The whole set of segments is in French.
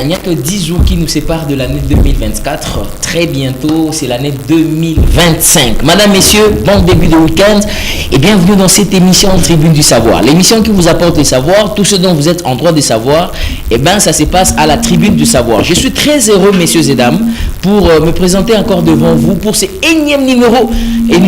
il n'y a que 10 jours qui nous séparent de l'année 2024. Très bientôt, c'est l'année 2025. Madame, messieurs, bon début de week-end et bienvenue dans cette émission Tribune du Savoir. L'émission qui vous apporte les savoirs, tout ce dont vous êtes en droit de savoir, ça se passe à la Tribune du Savoir. Je suis très heureux, messieurs et dames, pour me présenter encore devant vous pour ce énième numéro. Et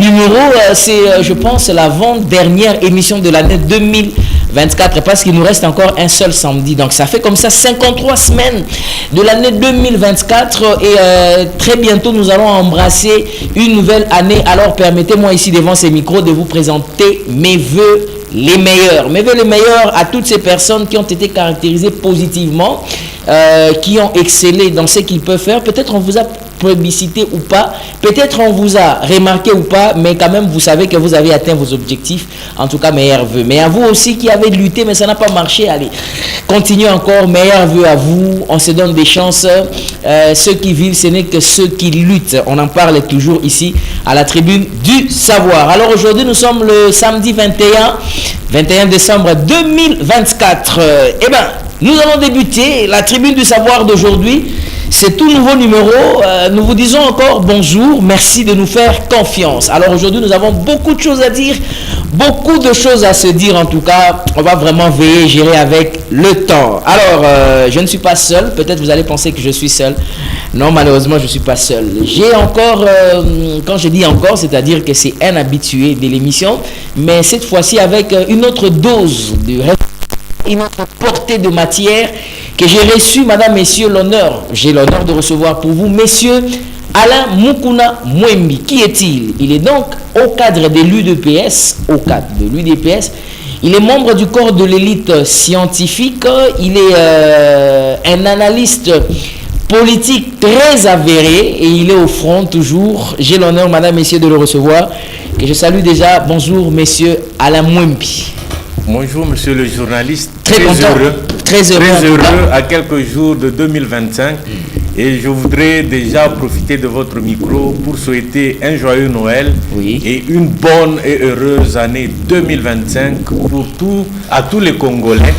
c'est, je pense, l'avant-dernière émission de l'année 2024 parce qu'il nous reste encore un seul samedi. Donc ça fait comme ça 53 semaines de l'année 2024 et très bientôt nous allons embrasser une nouvelle année. Alors permettez-moi ici devant ces micros de vous présenter mes vœux les meilleurs. Mes vœux les meilleurs à toutes ces personnes qui ont été caractérisées positivement, qui ont excellé dans ce qu'ils peuvent faire. Peut-être on vous a publicité ou pas, peut-être on vous a remarqué ou pas, mais quand même vous savez que vous avez atteint vos objectifs. En tout cas, meilleurs vœux. Mais à vous aussi qui avez lutté mais ça n'a pas marché, allez, continuez encore, meilleurs vœux à vous. On se donne des chances. Ceux qui vivent, ce n'est que ceux qui luttent. On en parle toujours ici à la Tribune du Savoir. Alors aujourd'hui nous sommes le samedi 21 décembre 2024. Nous allons débuter la Tribune du Savoir d'aujourd'hui. C'est tout nouveau numéro. Nous vous disons encore bonjour. Merci de nous faire confiance. Alors aujourd'hui, nous avons beaucoup de choses à dire. Beaucoup de choses à se dire en tout cas. On va vraiment veiller, gérer avec le temps. Alors, je ne suis pas seul. Peut-être vous allez penser que je suis seul. Non, malheureusement, je ne suis pas seul. J'ai encore, quand je dis encore, c'est-à-dire que c'est un habitué de l'émission. Mais cette fois-ci avec une autre dose de une autre portée de matière que j'ai reçu, madame, messieurs, j'ai l'honneur de recevoir pour vous, messieurs, Alain Mukuna Mwembi. Qui est-il? Il est donc au cadre de l'UDPS, il est membre du corps de l'élite scientifique, il est un analyste politique très avéré et il est au front toujours. J'ai l'honneur, madame, messieurs, de le recevoir, que je salue déjà. Bonjour, messieurs, Alain Mwembi. Bonjour monsieur le journaliste, très heureux à quelques jours de 2025 et je voudrais déjà profiter de votre micro pour souhaiter un joyeux Noël et une bonne et heureuse année 2025 à tous les Congolais,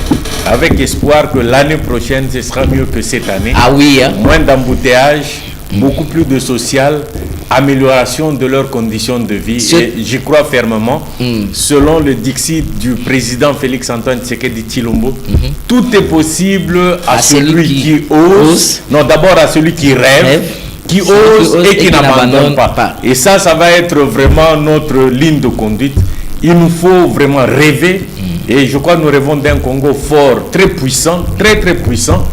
avec espoir que l'année prochaine ce sera mieux que cette année. Moins d'embouteillages, beaucoup plus de social, amélioration de leurs conditions de vie. Et j'y crois fermement. Selon le dixit du président Félix Antoine Tshisekedi Tshilombo, tout est possible à celui qui ose. Non, d'abord à celui qui rêve, qui ose et qui n'abandonne pas. Et ça va être vraiment notre ligne de conduite. Il nous faut vraiment rêver. Et je crois que nous rêvons d'un Congo fort, très puissant, très très puissant.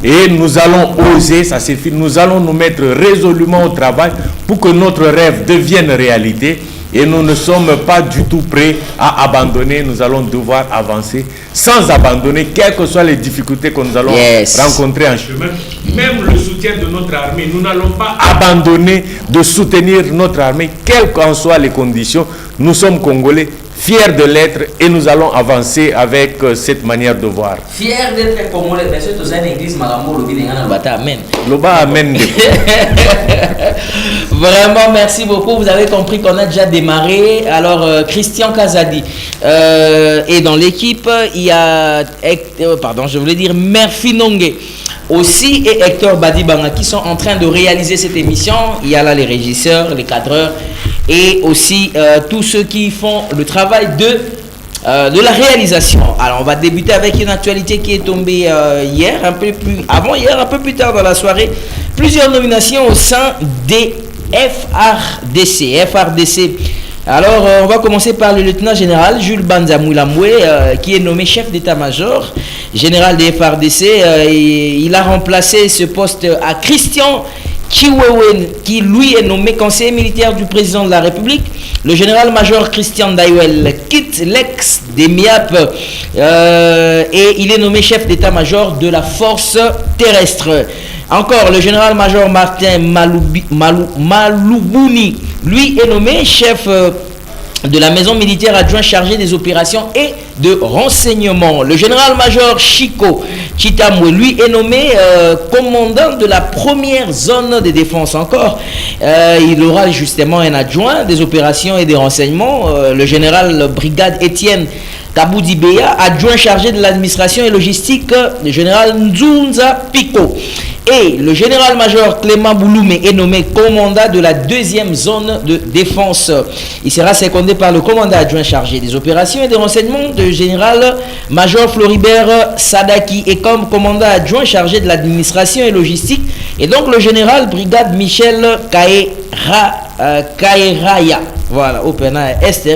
Et nous allons oser, ça suffit, nous allons nous mettre résolument au travail pour que notre rêve devienne réalité. Et nous ne sommes pas du tout prêts à abandonner, nous allons devoir avancer sans abandonner, quelles que soient les difficultés que nous allons rencontrer en chemin. Même le soutien de notre armée, nous n'allons pas abandonner de soutenir notre armée, quelles qu'en soient les conditions. Nous sommes Congolais, fiers de l'être et nous allons avancer avec cette manière de voir. Fiers d'être Congolais, mais c'est tout ça une église Malambo, amen. Amen. Vraiment, merci beaucoup. Vous avez compris qu'on a déjà démarré. Alors, Christian Kazadi est dans l'équipe. Il y a, Murphy Nongue aussi et Hector Badibanga qui sont en train de réaliser cette émission. Il y a là les régisseurs, les cadreurs et aussi tous ceux qui font le travail de la réalisation. Alors on va débuter avec une actualité qui est tombée hier, un peu plus tard dans la soirée. Plusieurs nominations au sein des FRDC. Alors on va commencer par le lieutenant général Jules Banza Moulamoué qui est nommé chef d'état-major général des FRDC. Il a remplacé ce poste à Christian Chiwewe, qui lui est nommé conseiller militaire du président de la République. Le général-major Christian Daiwel quitte l'ex des MIAP et il est nommé chef d'état-major de la force terrestre. Encore, le général-major Martin Maloubouni, lui est nommé chef de la maison militaire adjoint chargé des opérations et de renseignement. Le général-major Chico Chitamwe, lui, est nommé commandant de la première zone de défense. Encore, il aura justement un adjoint des opérations et des renseignements, le général brigade Étienne Kaboudi Beya, adjoint chargé de l'administration et logistique, le général Nzunza Pico. Et le général-major Clément Bouloumé est nommé commandant de la 2e zone de défense. Il sera secondé par le commandant adjoint chargé des opérations et des renseignements, le général-major Floribert Sadaki, et comme commandant adjoint chargé de l'administration et logistique, et donc le général-brigade Michel Kaeraya. Voilà, au Pena Est.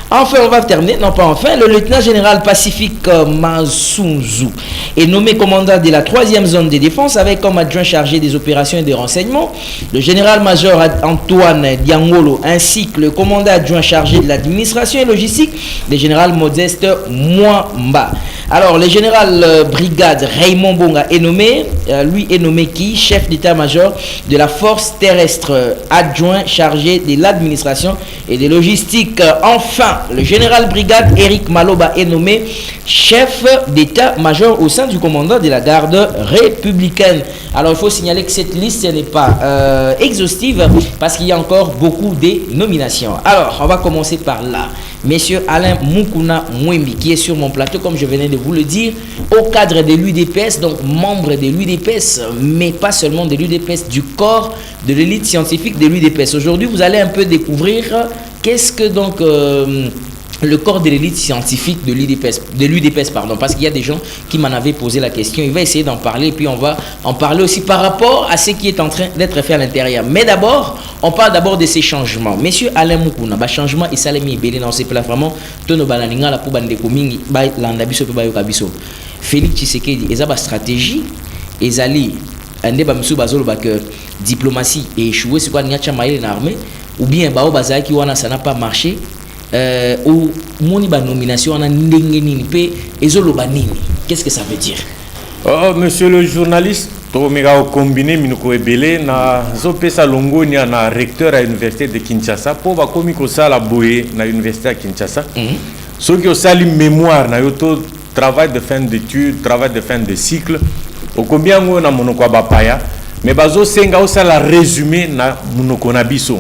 Enfin, on va terminer, non pas enfin, le lieutenant général Pacifique Mansunzu est nommé commandant de la 3e zone de défense avec comme adjoint chargé des opérations et des renseignements le général-major Antoine Diangolo ainsi que le commandant adjoint chargé de l'administration et logistique, le général Modeste Mwamba. Alors, le général brigade Raymond Bonga est nommé, lui est nommé qui? Chef d'état-major de la force terrestre, adjoint chargé de l'administration et des logistiques. Enfin, le général brigade Eric Maloba est nommé chef d'état-major au sein du commandant de la garde républicaine. Alors, il faut signaler que cette liste n'est pas exhaustive parce qu'il y a encore beaucoup de nominations. Alors, on va commencer par là. Monsieur Alain Mukuna Mwembi, qui est sur mon plateau, comme je venais de vous le dire, au cadre de l'UDPS, donc membre de l'UDPS, mais pas seulement de l'UDPS, du corps de l'élite scientifique de l'UDPS. Aujourd'hui, vous allez un peu découvrir qu'est-ce que donc le corps de l'élite scientifique de l'UDPS, pardon, parce qu'il y a des gens qui m'en avaient posé la question. Il va essayer d'en parler, et puis on va en parler aussi par rapport à ce qui est en train d'être fait à l'intérieur. Mais d'abord, on parle d'abord de ces changements. Monsieur Alain Mukuna, bah changement et salami belé dans ces plateformes vraiment tono bananinga la pouba ndeko mingi ba landa biso pe ba yoka biso. Félix Tshisekedi eza ba stratégie ezali ande ba misu bazolo ba que diplomatie et échoué c'est quoi nyacha maïle na armée ou bien ba obaza qui wana ça n'a pas marché. Ou moni ba nomination na ndenge nini pe ezolo ba nini, qu'est-ce que ça veut dire? Oh, monsieur le journaliste, to mega combiné minuko ebele na zopesa longoni na recteur à l'université de Kinshasa pour ba komi ko sala boye na université à Kinshasa. Ceux qui ont sali mémoire na yoto travail de fin d'études, travail de fin de cycle au combien ngo na monoko ba paya mais bazo senga o sala résumé na monoko na biso.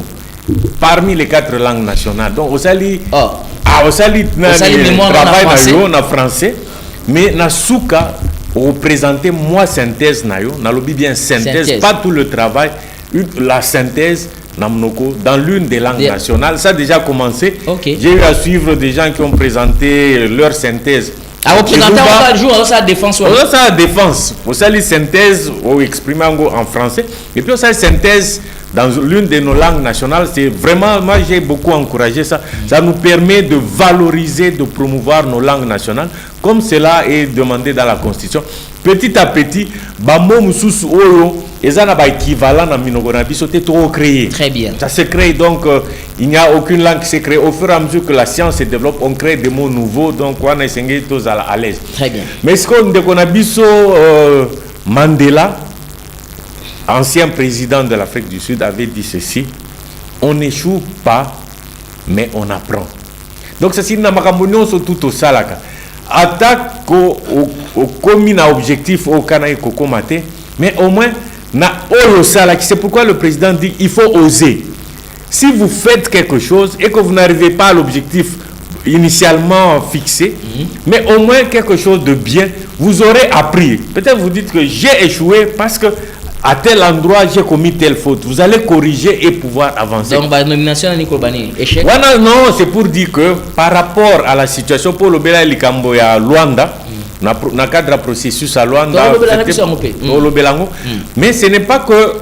Parmi les 4 langues nationales. Donc, au sali travail en français, mais na souka représenter moi synthèse na yo, na lobby bien synthèse, pas tout le travail, la synthèse dans l'une des langues nationales. Ça a déjà commencé. Okay. J'ai eu à suivre des gens qui ont présenté leur synthèse. Alors, représentant on va jouer à la défense. La défense. Au sali synthèse, on exprime en français, et puis au sali synthèse dans l'une de nos langues nationales. C'est vraiment, moi j'ai beaucoup encouragé ça. Ça nous permet de valoriser, de promouvoir nos langues nationales, comme cela est demandé dans la Constitution. Petit à petit, bamo mususu oyo ezana ba équivalent na minoko na biso te to créer. Très bien. Ça se crée donc il n'y a aucune langue qui se crée au fur et à mesure que la science se développe, on crée des mots nouveaux, donc on a essayé tous à l'aise. Très bien. Mais ce qu'on a biso Mandela, ancien président de l'Afrique du Sud, avait dit ceci: on n'échoue pas, mais on apprend. Donc, c'est une chose tout au salaka. Attaque au commun objectif au Canaï Kokomate, mais au moins, na olo salaki. C'est pourquoi le président dit il faut oser. Si vous faites quelque chose et que vous n'arrivez pas à l'objectif initialement fixé, mais au moins quelque chose de bien, vous aurez appris. Peut-être vous dites que j'ai échoué parce que à tel endroit j'ai commis telle faute. Vous allez corriger et pouvoir avancer. Donc la nomination Nikolbani échec. Non, c'est pour dire que par rapport à la situation pour le Bela Likambo à Luanda, na cadre processus à Luanda, mais ce n'est pas que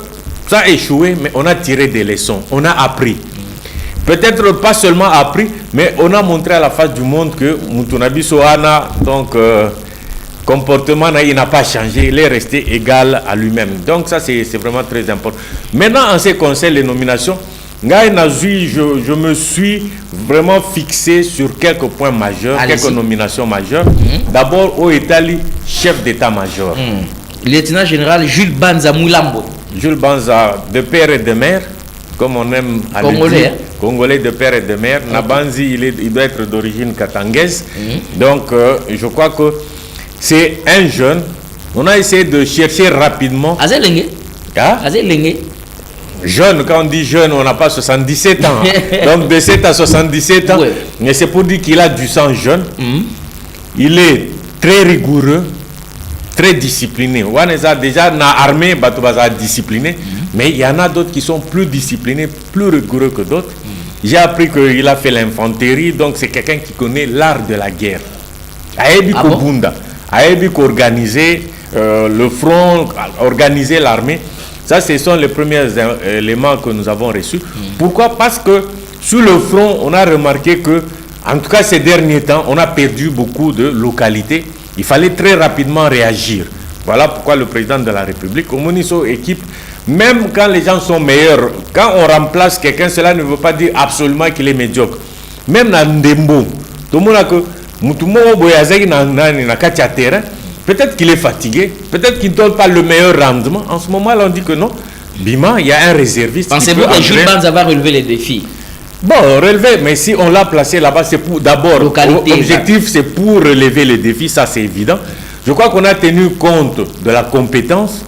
ça a échoué, mais on a tiré des leçons, on a appris. Peut-être pas seulement appris, mais on a montré à la face du monde que Mutunabi Sohana, donc comportement il n'a pas changé, il est resté égal à lui-même. Donc ça c'est vraiment très important. Maintenant en ce qui concerne les nominations, je me suis vraiment fixé sur quelques points majeurs, quelques nominations majeures. D'abord au Italie, chef d'état-major. Lieutenant général Jules Banza Moulambo. Jules Banza, de père et de mère, comme on aime à le dire. Congolais de père et de mère. Nabanzi, il doit être d'origine katangaise. Donc je crois que c'est un jeune. On a essayé de chercher rapidement. Azelenge. Jeune, quand on dit jeune, on n'a pas 77 ans. Donc de 7 à 77 ans. Mais c'est pour dire qu'il a du sang jeune. Il est très rigoureux, très discipliné. On a déjà dans l'armée, discipliné. Mais il y en a d'autres qui sont plus disciplinés, plus rigoureux que d'autres. J'ai appris qu'il a fait l'infanterie, donc c'est quelqu'un qui connaît l'art de la guerre. Aébi organiser le front, organiser l'armée. Ça, ce sont les premiers éléments que nous avons reçus. Pourquoi? Parce que sur le front, on a remarqué que, en tout cas ces derniers temps, on a perdu beaucoup de localités. Il fallait très rapidement réagir. Voilà pourquoi le président de la République, au Moniso équipe, même quand les gens sont meilleurs, quand on remplace quelqu'un, cela ne veut pas dire absolument qu'il est médiocre. Même dans Ndembo, tout le monde a que peut-être qu'il est fatigué, peut-être qu'il ne donne pas le meilleur rendement. En ce moment-là, on dit que non. Bima, il y a un réserviste. Pensez-vous que Jules Banza va relever les défis? Bon, relever, mais si on l'a placé là-bas, c'est pour d'abord, l'objectif c'est pour relever les défis, ça c'est évident. Je crois qu'on a tenu compte de la compétence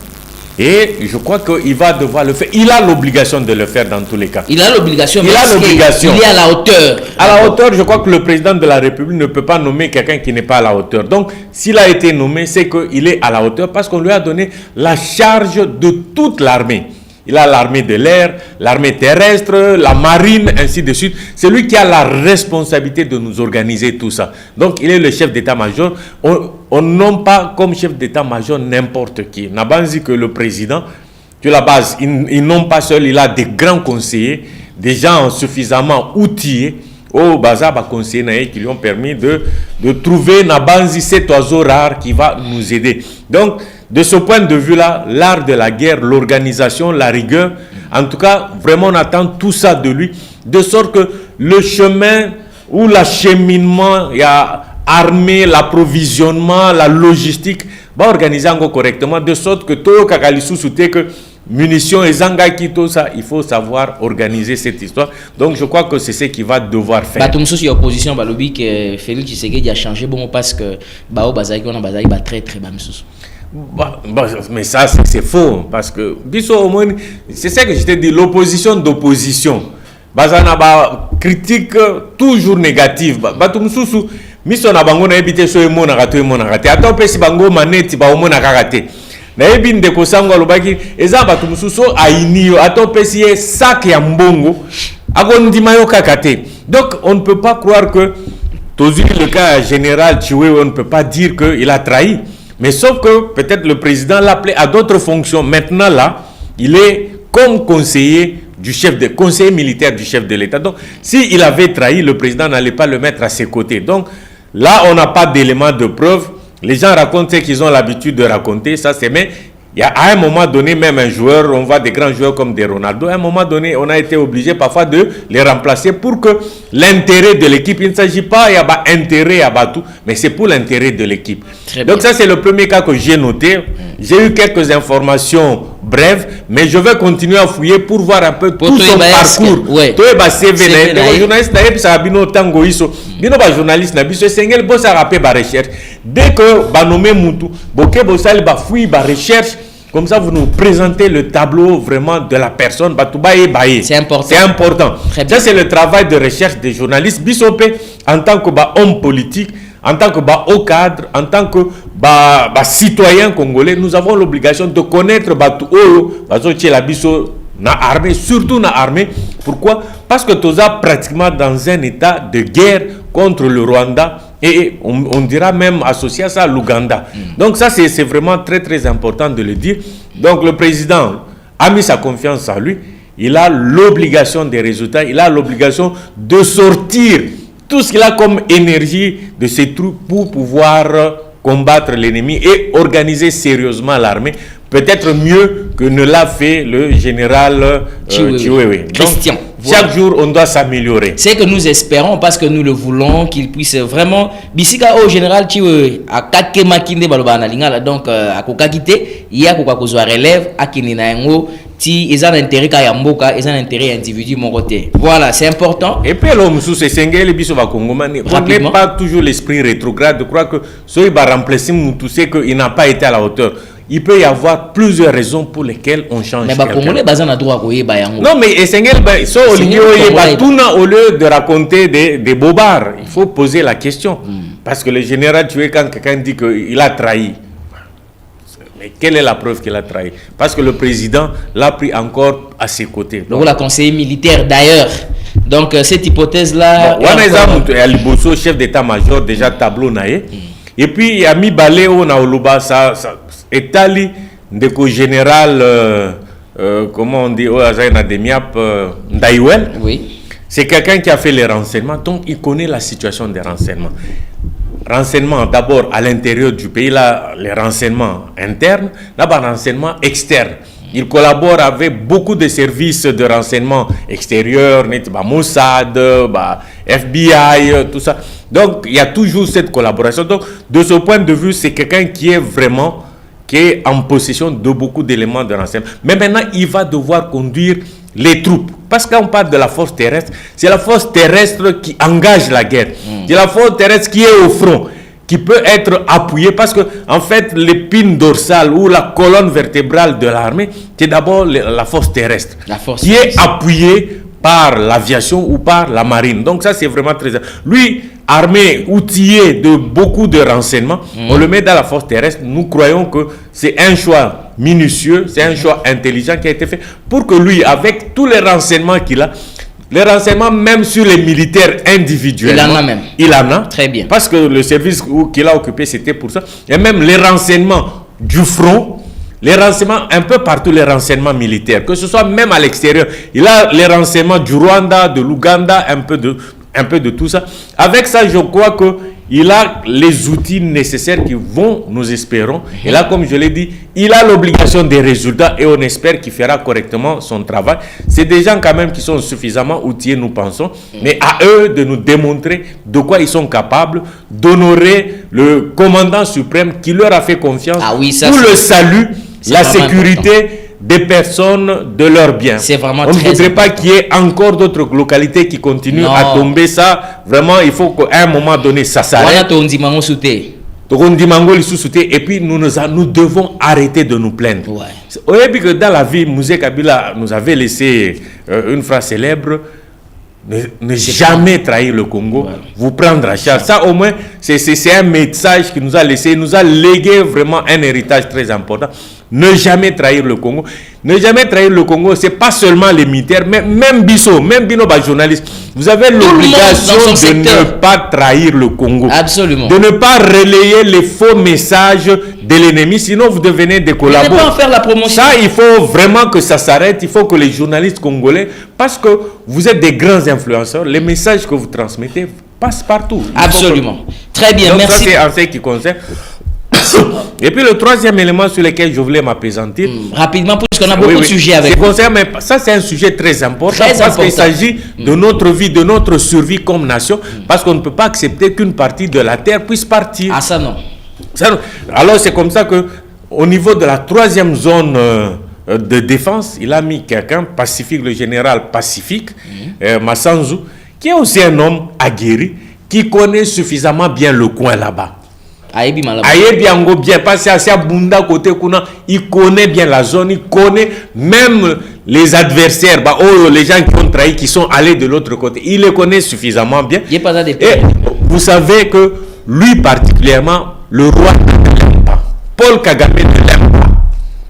et je crois qu'il va devoir le faire. Il a l'obligation de le faire dans tous les cas. Il a l'obligation, il est à la hauteur. À la hauteur, je crois que le président de la République ne peut pas nommer quelqu'un qui n'est pas à la hauteur. Donc, s'il a été nommé, c'est qu'il est à la hauteur parce qu'on lui a donné la charge de toute l'armée. Il a l'armée de l'air, l'armée terrestre, la marine, ainsi de suite. C'est lui qui a la responsabilité de nous organiser tout ça. Donc, il est le chef d'état-major. On nomme pas comme chef d'état-major n'importe qui. On a dit que le président, sur la base, il nomme pas seul, il a des grands conseillers, des gens suffisamment outillés au bazar conseillers qui lui ont permis de trouver Nabanzi, cet oiseau rare qui va nous aider. Donc, de ce point de vue-là, l'art de la guerre, l'organisation, la rigueur, en tout cas, vraiment on attend tout ça de lui, de sorte que le chemin ou l'acheminement, il y a armée, l'approvisionnement, la logistique, va organiser encore correctement, de sorte que tout kakalisu soutient que munitions et zangaki, tout ça, il faut savoir organiser cette histoire. Donc je crois que c'est ce qu'il va devoir faire. Batumso sur opposition, balobi que Félix Tshisekedi a changé bon parce que bao bazaki on a bazaki ba très très bas misusu. Mais ça c'est faux parce que c'est ça que je t'ai dit, l'opposition d'opposition bazana ba critique toujours négative batumsusu miso na bango na ebité so emona rato ata pesi bango maneti ba omona kakate na ebi ndeko sango alobaki eza batumsusu ainiyo ata pesi ye sac ya mbongo akondima yo kakate. Donc on ne peut pas croire que tous le cas général Chiwe, on ne peut pas dire qu'il a trahi. Mais sauf que peut-être le président l'a appelé à d'autres fonctions. Maintenant là, il est comme conseiller militaire du chef de l'État. Donc, s'il avait trahi, le président n'allait pas le mettre à ses côtés. Donc, là, on n'a pas d'éléments de preuve. Les gens racontent ce qu'ils ont l'habitude de raconter. Ça, c'est mais il y a à un moment donné, même un joueur, on voit des grands joueurs comme des Ronaldo, à un moment donné, on a été obligé parfois de les remplacer pour que l'intérêt de l'équipe, il ne s'agit pas, il y a pas intérêt à Batou, mais c'est pour l'intérêt de l'équipe. Donc ça, c'est le premier cas que j'ai noté. J'ai eu quelques informations brèves, mais je vais continuer à fouiller pour voir un peu tout son parcours. Dès que ba nommé Moutou, boké bosali ba fouille ba recherche. Comme ça, vous nous présentez le tableau vraiment de la personne. C'est important. C'est important. Ça, c'est le travail de recherche des journalistes. Bissopé, en tant que homme politique, en tant que haut cadre, en tant que citoyen congolais, nous avons l'obligation de connaître na armée, surtout na armée. Pourquoi? Parce que nous sommes pratiquement dans un état de guerre contre le Rwanda et on dira même associé à ça l'Ouganda. Donc ça c'est vraiment très très important de le dire. Donc le président a mis sa confiance en lui. Il a l'obligation des résultats. Il a l'obligation de sortir tout ce qu'il a comme énergie de ses troupes pour pouvoir combattre l'ennemi et organiser sérieusement l'armée. Peut-être mieux que ne l'a fait le général Chiwewe. Christian. Chaque jour, on doit s'améliorer. C'est que nous espérons, parce que nous le voulons, qu'il puisse vraiment... Bisika au général Chiwewe, à Kakema Kinde Balobana Lingala, donc à Kokakite, il y a Kokakozwa relève, à Kininaengo, si ils ont intérêt à Yamboka, ils ont intérêt individu mon côté. Voilà, c'est important. Et puis l'homme sous ces Sengel et Bissova Kongomani, on n'est pas toujours l'esprit rétrograde de croire que celui qui va remplacer Moutou, c'est qu'il n'a pas été à la hauteur. il peut y avoir plusieurs raisons pour lesquelles on change quelqu'un. Non, mais au lieu de raconter des bobards, il faut poser la question. Parce que le général tué, quand quelqu'un dit qu'il a trahi, mais quelle est la preuve qu'il a trahi? Parce que le président l'a pris encore à ses côtés. Donc, la conseiller militaire d'ailleurs. Donc, cette hypothèse-là... Aliboso, chef d'état-major, déjà tableau naé. Et puis, il y a mis balé au Naoluba, ça étali de général, comment on dit, Ndaïwel. Oui. C'est quelqu'un qui a fait les renseignements, donc il connaît la situation des renseignements. Renseignements d'abord à l'intérieur du pays, là, les renseignements internes, là-bas, renseignements externes. Il collabore avec beaucoup de services de renseignement extérieurs, Mossad, FBI, tout ça. Donc, il y a toujours cette collaboration. Donc, de ce point de vue, c'est quelqu'un qui est en possession de beaucoup d'éléments de renseignement. Mais maintenant, il va devoir conduire les troupes. Parce qu'on parle de la force terrestre, c'est la force terrestre qui engage la guerre. C'est la force terrestre qui est au front, qui peut être appuyée, parce que en fait l'épine dorsale ou la colonne vertébrale de l'armée, c'est d'abord la force terrestre, qui est appuyée par l'aviation ou par la marine. Donc ça, c'est vraiment très... Lui, armé, outillé de beaucoup de renseignements, on le met dans la force terrestre. Nous croyons que c'est un choix minutieux, c'est un choix intelligent qui a été fait pour que lui, avec tous les renseignements qu'il a, les renseignements même sur les militaires individuellement, il en a même. Il en a. Très bien. Parce que le service qu'il a occupé, c'était pour ça. Et même les renseignements du front, les renseignements un peu partout, les renseignements militaires, que ce soit même à l'extérieur. Il a les renseignements du Rwanda, de l'Ouganda, un peu de tout ça. Avec ça, je crois que il a les outils nécessaires qui vont, nous espérons. Et là, comme je l'ai dit, il a l'obligation des résultats et on espère qu'il fera correctement son travail. C'est des gens quand même qui sont suffisamment outillés, nous pensons. Mais à eux de nous démontrer de quoi ils sont capables, d'honorer le commandant suprême qui leur a fait confiance pour le salut, la sécurité des personnes, de leurs biens. C'est vraiment on ne voudrait pas qu'il y ait encore d'autres localités qui continuent à tomber. Ça, vraiment, il faut qu'à un moment donné, ça s'arrête. Et puis, nous devons arrêter de nous plaindre. Au début, que dans la vie, Mouzé Kabila nous avait laissé une phrase célèbre: ne jamais trahir le Congo, vous prendre à charge. Ça, au moins, c'est un message qu'il nous a laissé. Il nous a légué vraiment un héritage très important. Ne jamais trahir le Congo. Ne jamais trahir le Congo, c'est pas seulement les militaires, mais même Bino, journalistes. Vous avez l'obligation de ne pas trahir le Congo. Absolument. De ne pas relayer les faux messages de l'ennemi, sinon vous devenez des collaborateurs. Ne pas en faire la promotion. Ça, il faut vraiment que ça s'arrête. Il faut que les journalistes congolais, parce que vous êtes des grands influenceurs, les messages que vous transmettez passent partout. Absolument. Très bien, donc, merci. Ça, c'est en ce qui concerne. Et puis le troisième élément sur lequel je voulais m'appesantir, rapidement, puisqu'on a beaucoup de sujets avec vous. Mais ça, c'est un sujet très important, parce qu'il s'agit de notre vie, de notre survie comme nation, parce qu'on ne peut pas accepter qu'une partie de la terre puisse partir. Ah, ça non. Alors c'est comme ça que au niveau de la troisième zone de défense, il a mis quelqu'un, Pacifique, le général Pacifique, Massanzou, qui est aussi un homme aguerri, qui connaît suffisamment bien le coin là-bas. Bien passé à Bunda côté Kuna, il connaît bien la zone, il connaît même les adversaires, les gens qui ont trahi, qui sont allés de l'autre côté, il les connaît suffisamment bien. Et vous savez que lui particulièrement, le roi ne l'aime pas. Paul Kagame ne l'aime pas.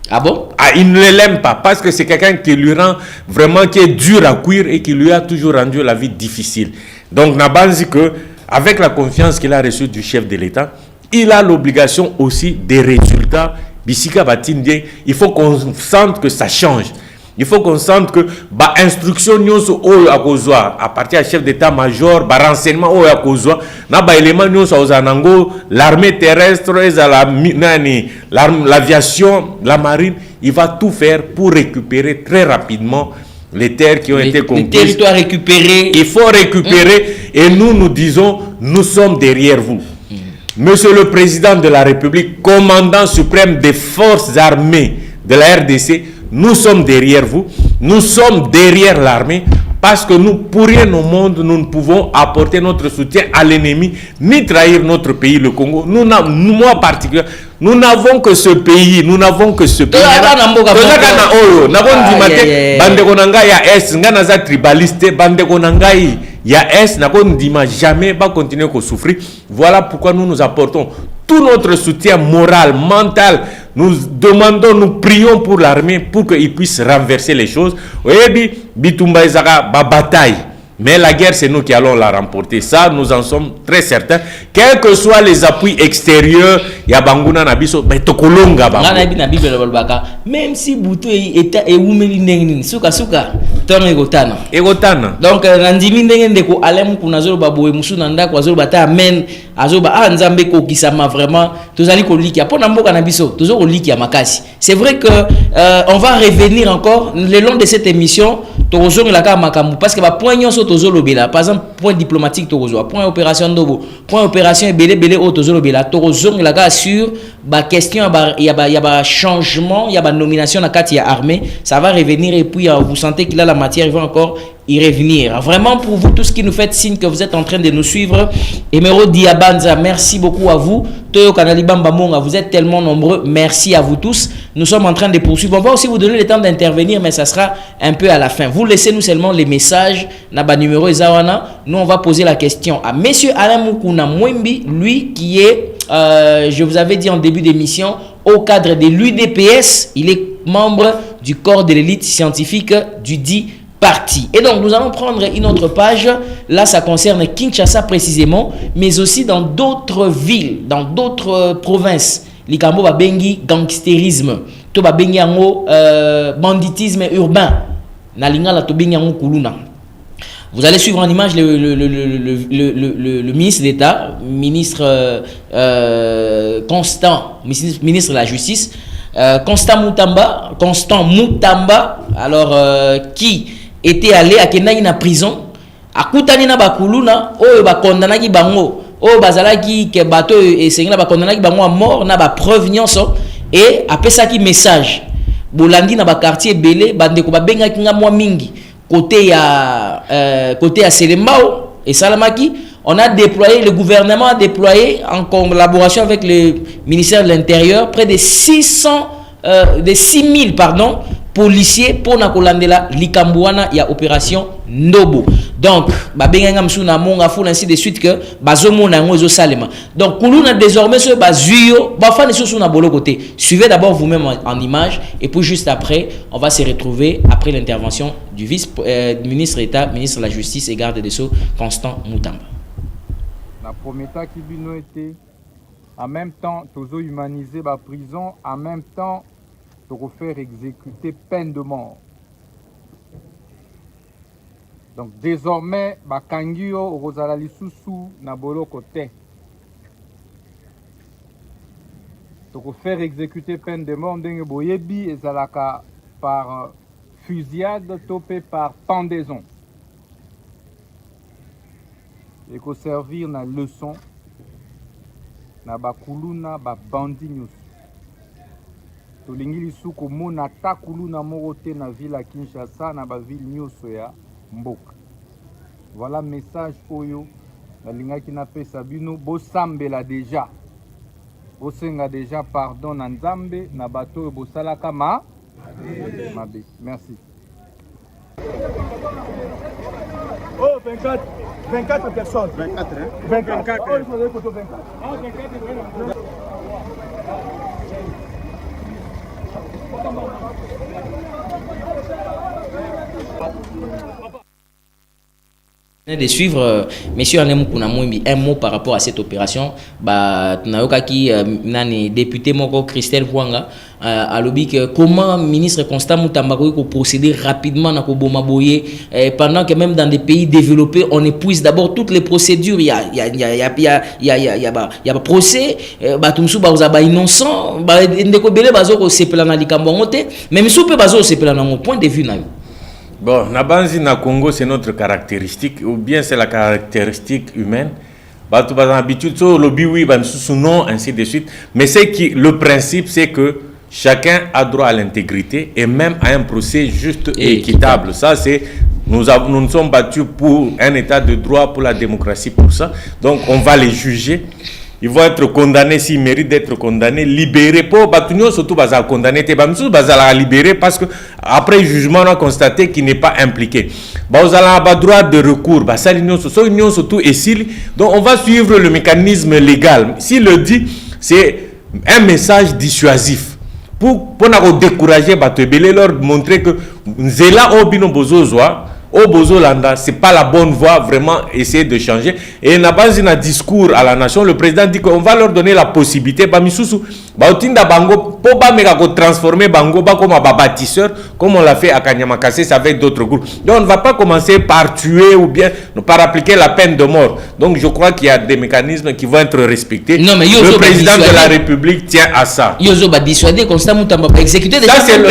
Ah bon? Il ne l'aime pas parce que c'est quelqu'un qui lui rend vraiment, qui est dur à cuire et qui lui a toujours rendu la vie difficile. Donc Nabanzi, que avec la confiance qu'il a reçue du chef de l'État, il a l'obligation aussi des résultats. Bissika Batindien, il faut qu'on sente que ça change. Il faut qu'on sente que instruction à partir du chef d'état-major, renseignement l'armée terrestre, l'aviation, la marine, il va tout faire pour récupérer très rapidement les terres qui ont été conquises. Les territoires récupérés. Il faut récupérer et nous disons, nous sommes derrière vous. Monsieur le Président de la République, commandant suprême des forces armées de la RDC, nous sommes derrière vous, nous sommes derrière l'armée Parce que nous, pour rien au monde, nous ne pouvons apporter notre soutien à l'ennemi, ni trahir notre pays, le Congo. Moi particulièrement, nous n'avons que ce pays, nous n'avons que ce pays. Jamais va continuer à souffrir. Voilà pourquoi nous nous apportons tout notre soutien moral, mental. Nous demandons, nous prions pour l'armée pour qu'il puisse renverser les choses. Bitumba Ezaka, bataille. Mais la guerre, c'est nous qui allons la remporter. Ça, nous en sommes très certains. Quels que soient les appuis extérieurs, il y a Banguna Nabiso, mais Tokolonga Banguna. Même si Boutou est oumeli nengni, souka, ton egotana. Egotana. Donc, Nandimi Nengendeko, Alem Kunazolo Babou et Moussounanda, Kwazolo Bata, Amen, Azoba, Nzambe Kokisama, vraiment, tous allez Koliki, Apon Nambo Kanabiso, tous allez Koliki à Makasi. C'est vrai que on va revenir encore le long de cette émission, Torozo Nilaka Makamou, parce que va poignon sur Tozolo Bela, par exemple, point diplomatique Torozo, point opération Dobo, point opération Belé au Tozolo Bela, Torozo Nilaka sur la question, il y a un changement, il y a une nomination à Katia Armée, ça va revenir et puis vous sentez qu'il a la matière, il va encore y revenir. Vraiment, pour vous, tout ce qui nous fait signe que vous êtes en train de nous suivre, Emero Diabanza, merci beaucoup à vous. Toyo Kanalibamba Monga, vous êtes tellement nombreux, merci à vous tous. Nous sommes en train de poursuivre. On va aussi vous donner le temps d'intervenir, mais ça sera un peu à la fin. Vous laissez-nous seulement les messages. Naba numéro Ezawana. Nous, on va poser la question à Monsieur Alain Mukuna Mwembi, lui qui est, je vous avais dit en début d'émission, au cadre de l'UDPS. Il est membre du corps de l'élite scientifique du dit parti. Et donc, nous allons prendre une autre page. Là, ça concerne Kinshasa précisément, mais aussi dans d'autres villes, dans d'autres provinces. Likambo ba bengi gangstérisme, to ba bengi yango banditisme urbain. Na lingala to bengi yango kuluna. Vous allez suivre en image le ministre d'État, ministre Constant, ministre de la Justice, Constant Mutamba, alors qui était allé à Kenai prison, à Koutani na bakuluna, oyo ba kondanaki bango, oyo bazalaki ke bato et sengina ba kondanaki bango à mort na ba preuve nyonso et après ça qui message. Bolandi na ba quartier belé bandeko ba bengaki nga mwa mingi côté à Selembao et Salamaki, on a déployé, le gouvernement a déployé en collaboration avec le ministère de l'Intérieur près de 6000 policiers pour Nakolandela Likambouana, il y a opération Nobo. Donc, babenga msuna monga foule ainsi de suite que bazomo na ngozo salema. Donc, kuluna désormais ce bazuyo, bafane sous na bolo côté. Suivez d'abord vous-même en image et puis juste après, on va se retrouver après l'intervention du vice-ministre d'État, ministre de la Justice et garde des Sceaux, Constant Mutamba. La première qui bino était en même temps tozo humaniser la prison, en même temps de refaire exécuter peine de mort. Donc désormais, Bakangio Rosala Lisusu Nabolo Kote. De refaire exécuter peine de mort, Ndenge Boyebi et Zalaka par fusillade, topé par pendaison. Et qu'on servir na leçon, na bakuluna ba bandi nyusu. Tolingi lisuko mona takuluna morote na ville à Kinshasa na ba ville nyuso ya Mboka. Voilà message oyo na linga ki na pesa bino bo sambela déjà. Bo senga déjà pardon na Nzambe na bato bo salaka ma mabe. Merci. Oh 24 personnes. 24 hein. 24. Oh, il faudrait photo 24. Ah 24. De suivre monsieur Alain Mukuna Mwembi un mot par rapport à cette opération tunayoka ki nani député moko Christelle Bwanga alobi que comment ministre Constant Mutamba ko procéder rapidement na ko boma boye pendant que même dans des pays développés on épuise d'abord toutes les procédures il y a procès batumsu ba uzaba innocent ba ndeko belé bazo ko sepela na likambo ngote même soupe bazo sepela na mon point de vue na yo. Bon, Nabanzi na Congo, c'est notre caractéristique, ou bien c'est la caractéristique humaine. Bah, tu vas habitude, so lobby oui, bah, sous nom, ainsi de suite. Mais c'est qui, le principe, c'est que chacun a droit à l'intégrité et même à un procès juste et équitable. Ça, c'est Nous nous sommes battus pour un état de droit, pour la démocratie, pour ça. Donc on va les juger. Ils vont être condamnés s'ils méritent d'être condamnés, libérés. Pour Batunio, surtout, bazar condamné, Tebamsou, bazar libéré parce que après jugement, on a constaté qu'il n'est pas impliqué. Bazar a droit de recours. Bazar union surtout et s'il. Donc on va suivre le mécanisme légal. S'il le dit, c'est un message dissuasif pour nous décourager, leur montrer que Nzela Obino Bozozoa. Au Bozolanda, ce n'est pas la bonne voie, vraiment essayer de changer. Et dans un discours à la nation, le président dit qu'on va leur donner la possibilité, de transformer Bango comme un bâtisseur, comme on l'a fait à Kanyamakassis avec d'autres groupes. Donc on ne va pas commencer par tuer ou bien par appliquer la peine de mort. Donc je crois qu'il y a des mécanismes qui vont être respectés. Non, mais le président de la République tient à ça. Yozo va dissuader constamment, exécuter des personnes.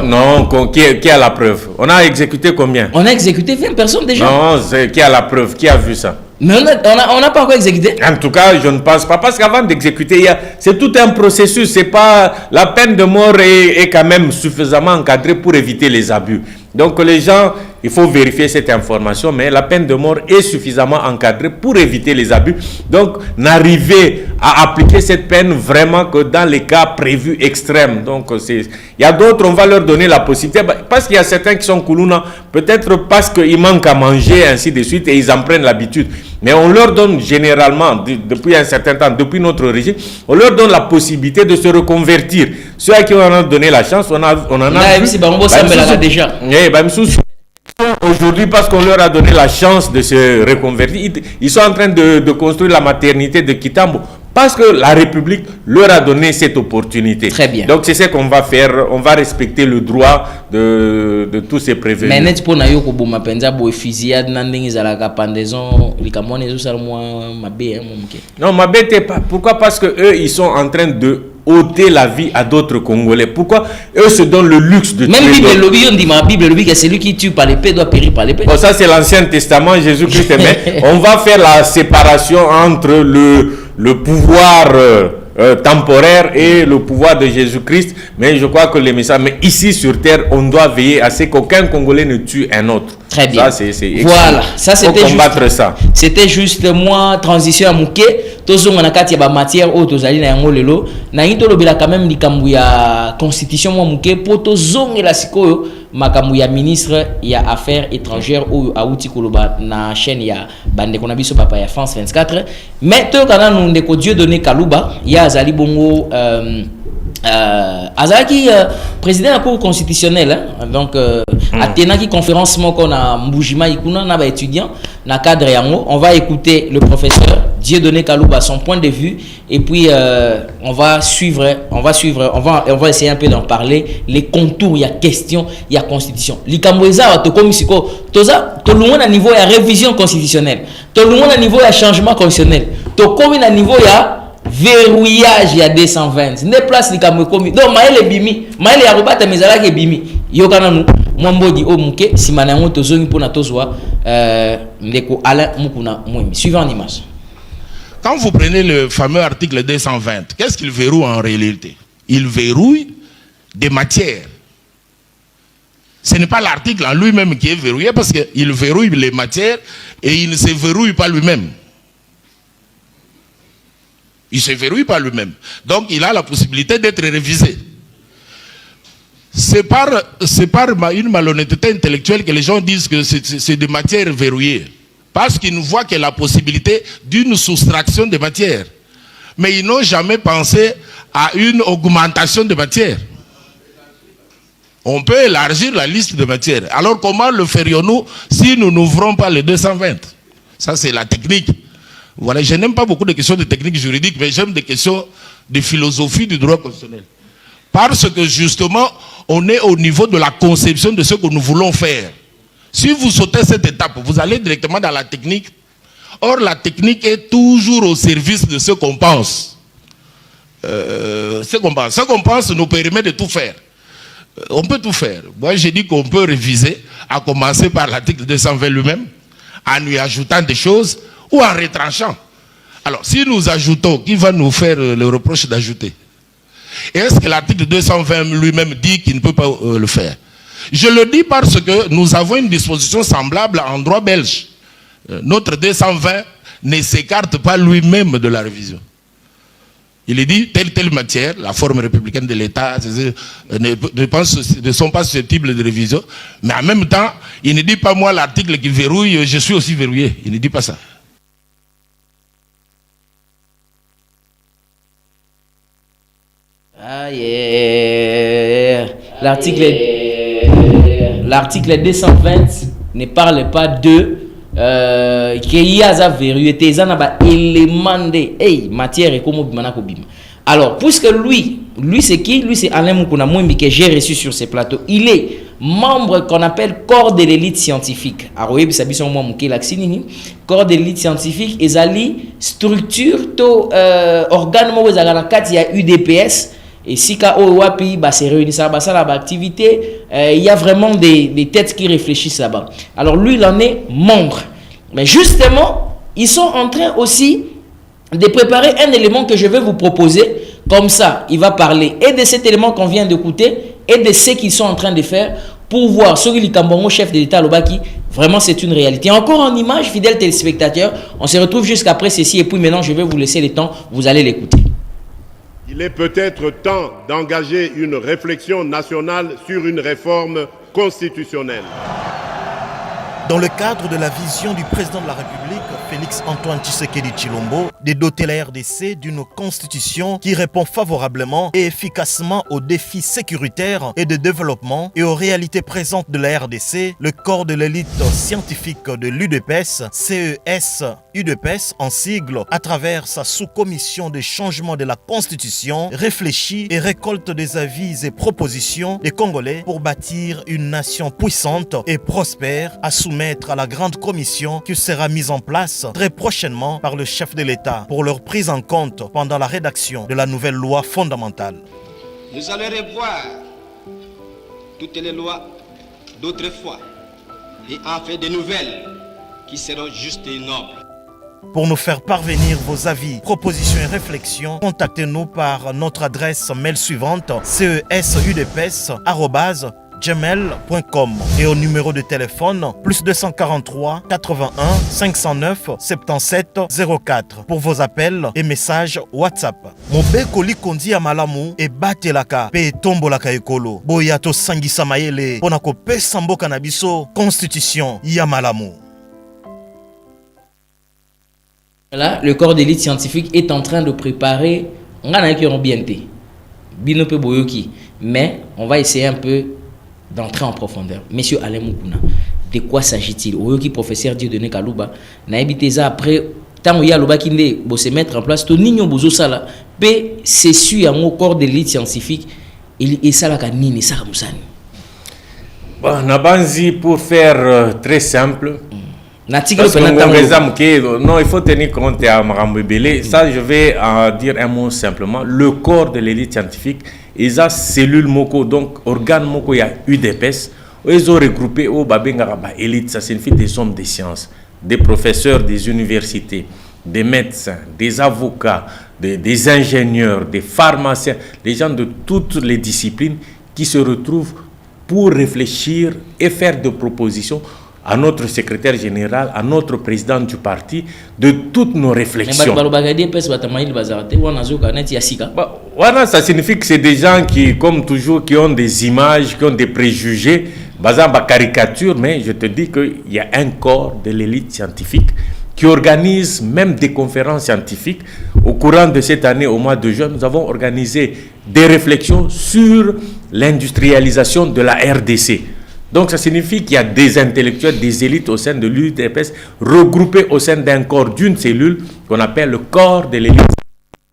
Non, qui a la preuve? On a exécuté combien? On a exécuté 20 personnes déjà. Non, qui a la preuve? Qui a vu ça? Mais on n'a pas encore exécuté. En tout cas, je ne pense pas. Parce qu'avant d'exécuter, c'est tout un processus. C'est pas, la peine de mort est quand même suffisamment encadrée pour éviter les abus. Donc les gens, il faut vérifier cette information, mais la peine de mort est suffisamment encadrée pour éviter les abus. Donc n'arriver à appliquer cette peine vraiment que dans les cas prévus extrêmes. Donc il y a d'autres, on va leur donner la possibilité, parce qu'il y a certains qui sont koulouna, peut-être parce qu'ils manquent à manger, ainsi de suite, et ils en prennent l'habitude. Mais on leur donne généralement, depuis un certain temps, depuis notre régime, on leur donne la possibilité de se reconvertir. Ceux à qui on a donné la chance, on en a vu. Déjà. Aujourd'hui, parce qu'on leur a donné la chance de se reconvertir, ils sont en train de construire la maternité de Kitambo. Parce que la République leur a donné cette opportunité. Très bien. Donc c'est ce qu'on va faire. On va respecter le droit de tous ces prévenus. Mais n'est-ce pas que vous avez pensé que fusillade n'andingi zalaka pendaison likamone zo salmo mabé Non, mabé pas. Pourquoi? Parce que eux ils sont en train de ôter la vie à d'autres Congolais. Pourquoi? Eux se donnent le luxe de tuer. Même Bible, le lobby, on dit ma Bible, le lobby que celui qui tue par l'épée doit périr par l'épée. Bon, ça c'est l'Ancien Testament, Jésus-Christ. Mais on va faire la séparation entre le pouvoir temporaire et le pouvoir de Jésus-Christ. Mais je crois que les messages, mais ici sur terre, on doit veiller à ce qu'aucun Congolais ne tue un autre. Très bien. Ça, c'est voilà, ça c'était combattre ça. C'était juste moi transition à Mouké. Tozo manakati ya matière au tozali na yango lelo. Na yito lobela quand même likambu ya constitution moi Mouké poto zongela sikoyo makambu ya ministre ya affaires étrangères ou auti koloba na chaîne ya bande kona biso papa ya France 24. Mais to kana nous ndeko Dieu donné Kaluba ya azali bongo Azaki président de la Cour constitutionnelle, hein? Donc Athéna qui conférence qu'on a Mboujima Ikuna na ba étudiant na cadre yango, on va écouter le professeur Dieudonné Kalouba son point de vue et puis on va essayer un peu d'en parler les contours, il y a question, il y a constitution. Likamboeza to komisiko toza to loin à niveau ya révision constitutionnelle. To loin à niveau ya changement constitutionnel. To comme à niveau ya verrouillage ya 220 ne place likambo komi donc maele bimi maele ya robata mezala ke bimi yokana nu mwambodi o muke simana ngo tozongi pona tozwa ndeko Alain Mukuna Mwemi. Suivant l'image. Quand vous prenez le fameux article 220, qu'est-ce qu'il verrouille en réalité? Il verrouille des matières. Ce n'est pas l'article en lui-même qui est verrouillé parce qu'il verrouille les matières et il ne se verrouille pas lui-même. Il ne se verrouille pas lui-même. Donc, il a la possibilité d'être révisé. C'est par une malhonnêteté intellectuelle que les gens disent que c'est des matières verrouillées. Parce qu'ils ne voient que la possibilité d'une soustraction de matières. Mais ils n'ont jamais pensé à une augmentation de matières. On peut élargir la liste de matières. Alors, comment le ferions-nous si nous n'ouvrons pas les 220? Ça, c'est la technique. Voilà, je n'aime pas beaucoup de questions de technique juridique, mais j'aime des questions de philosophie du droit constitutionnel. Parce que justement, on est au niveau de la conception de ce que nous voulons faire. Si vous sautez cette étape, vous allez directement dans la technique. Or, la technique est toujours au service de ce qu'on pense. Ce qu'on pense nous permet de tout faire. On peut tout faire. Moi, j'ai dit qu'on peut réviser, à commencer par l'article 220 lui-même, en lui ajoutant des choses, ou en retranchant. Alors, si nous ajoutons, qui va nous faire le reproche d'ajouter? Est-ce que l'article 220 lui-même dit qu'il ne peut pas le faire? Je le dis parce que nous avons une disposition semblable en droit belge. Notre 220 ne s'écarte pas lui-même de la révision. Il est dit, telle matière, la forme républicaine de l'État, ne sont pas susceptibles de révision. Mais en même temps, il ne dit pas moi l'article qui verrouille, je suis aussi verrouillé. Il ne dit pas ça. Ah yeah. L'article 220 ne parle pas de qu'il y a verrouillé des éléments de matière et comment bimana ko bima. Alors puisque lui c'est qui? Lui c'est Alain Mukuna Mwembi que j'ai reçu sur ce plateau. Il est membre qu'on appelle corps de l'élite scientifique. Aroyebi sabiso mo muke laxinini. Corps de l'élite scientifique ezali structure to organe mo ezala na kati ya UDPS. Et si Wapi se réunit ça activité, il y a vraiment des têtes qui réfléchissent là-bas. Alors lui, il en est membre. Mais justement, ils sont en train aussi de préparer un élément que je vais vous proposer. Comme ça, il va parler et de cet élément qu'on vient d'écouter et de ce qu'ils sont en train de faire pour voir ce que le chef de l'État Lobaki, vraiment c'est une réalité. Encore en image, fidèles téléspectateurs, on se retrouve jusqu'après ceci et puis maintenant je vais vous laisser le temps, vous allez l'écouter. Il est peut-être temps d'engager une réflexion nationale sur une réforme constitutionnelle. Dans le cadre de la vision du président de la République, Félix-Antoine Tshisekedi Tshilombo, de doter la RDC d'une constitution qui répond favorablement et efficacement aux défis sécuritaires et de développement et aux réalités présentes de la RDC, le corps de l'élite scientifique de l'UDPS, CES-UDPS en sigle, à travers sa sous-commission de changement de la constitution, réfléchit et récolte des avis et propositions des Congolais pour bâtir une nation puissante et prospère à soumettre à la grande commission qui sera mise en place très prochainement par le chef de l'État pour leur prise en compte pendant la rédaction de la nouvelle loi fondamentale. Nous allons revoir toutes les lois d'autrefois et en faire de nouvelles qui seront justes et nobles. Pour nous faire parvenir vos avis, propositions et réflexions, contactez-nous par notre adresse mail suivante cesudps@gmail.com et au numéro de téléphone +243 81 509 77 04 pour vos appels et messages WhatsApp. Mobeko likondi ya malamu e batelaka pe tombolaka ekolo. Boya to sangisa mayele pona ko pesa mboka na biso constitution ya malamu. Là, le corps d'élite scientifique est en train de préparer mais on va essayer un peu d'entrer en profondeur. Monsieur Alain Mukuna, de quoi s'agit-il? Oyoki professeur Dieudonné Kalouba, na ebiteza après tant où il y a Loba Kinde pour se mettre en place, to nigno bozo sala, pe c'est sûr un corps d'élite scientifique, et ça la kanini ça musani. Bon, Nabanzi pour faire très simple. Non, il faut tenir compte à Marambébélé. Ça, je vais dire un mot simplement. Le corps de l'élite scientifique, ils ont cellule Moko, donc organe Moko, il y a UDPS. Ils ont regroupé au Babengara élite, ça signifie des hommes de sciences, des professeurs des universités, des médecins, des avocats, des ingénieurs, des pharmaciens, des gens de toutes les disciplines qui se retrouvent pour réfléchir et faire des propositions à notre secrétaire général, à notre président du parti, de toutes nos réflexions. Ça signifie que c'est des gens qui, comme toujours, qui ont des images, qui ont des préjugés, basés en caricature, mais je te dis qu'il y a un corps de l'élite scientifique qui organise même des conférences scientifiques. Au courant de cette année, au mois de juin, nous avons organisé des réflexions sur l'industrialisation de la RDC. Donc ça signifie qu'il y a des intellectuels, des élites au sein de l'UDPS regroupés au sein d'un corps, d'une cellule qu'on appelle le corps de l'élite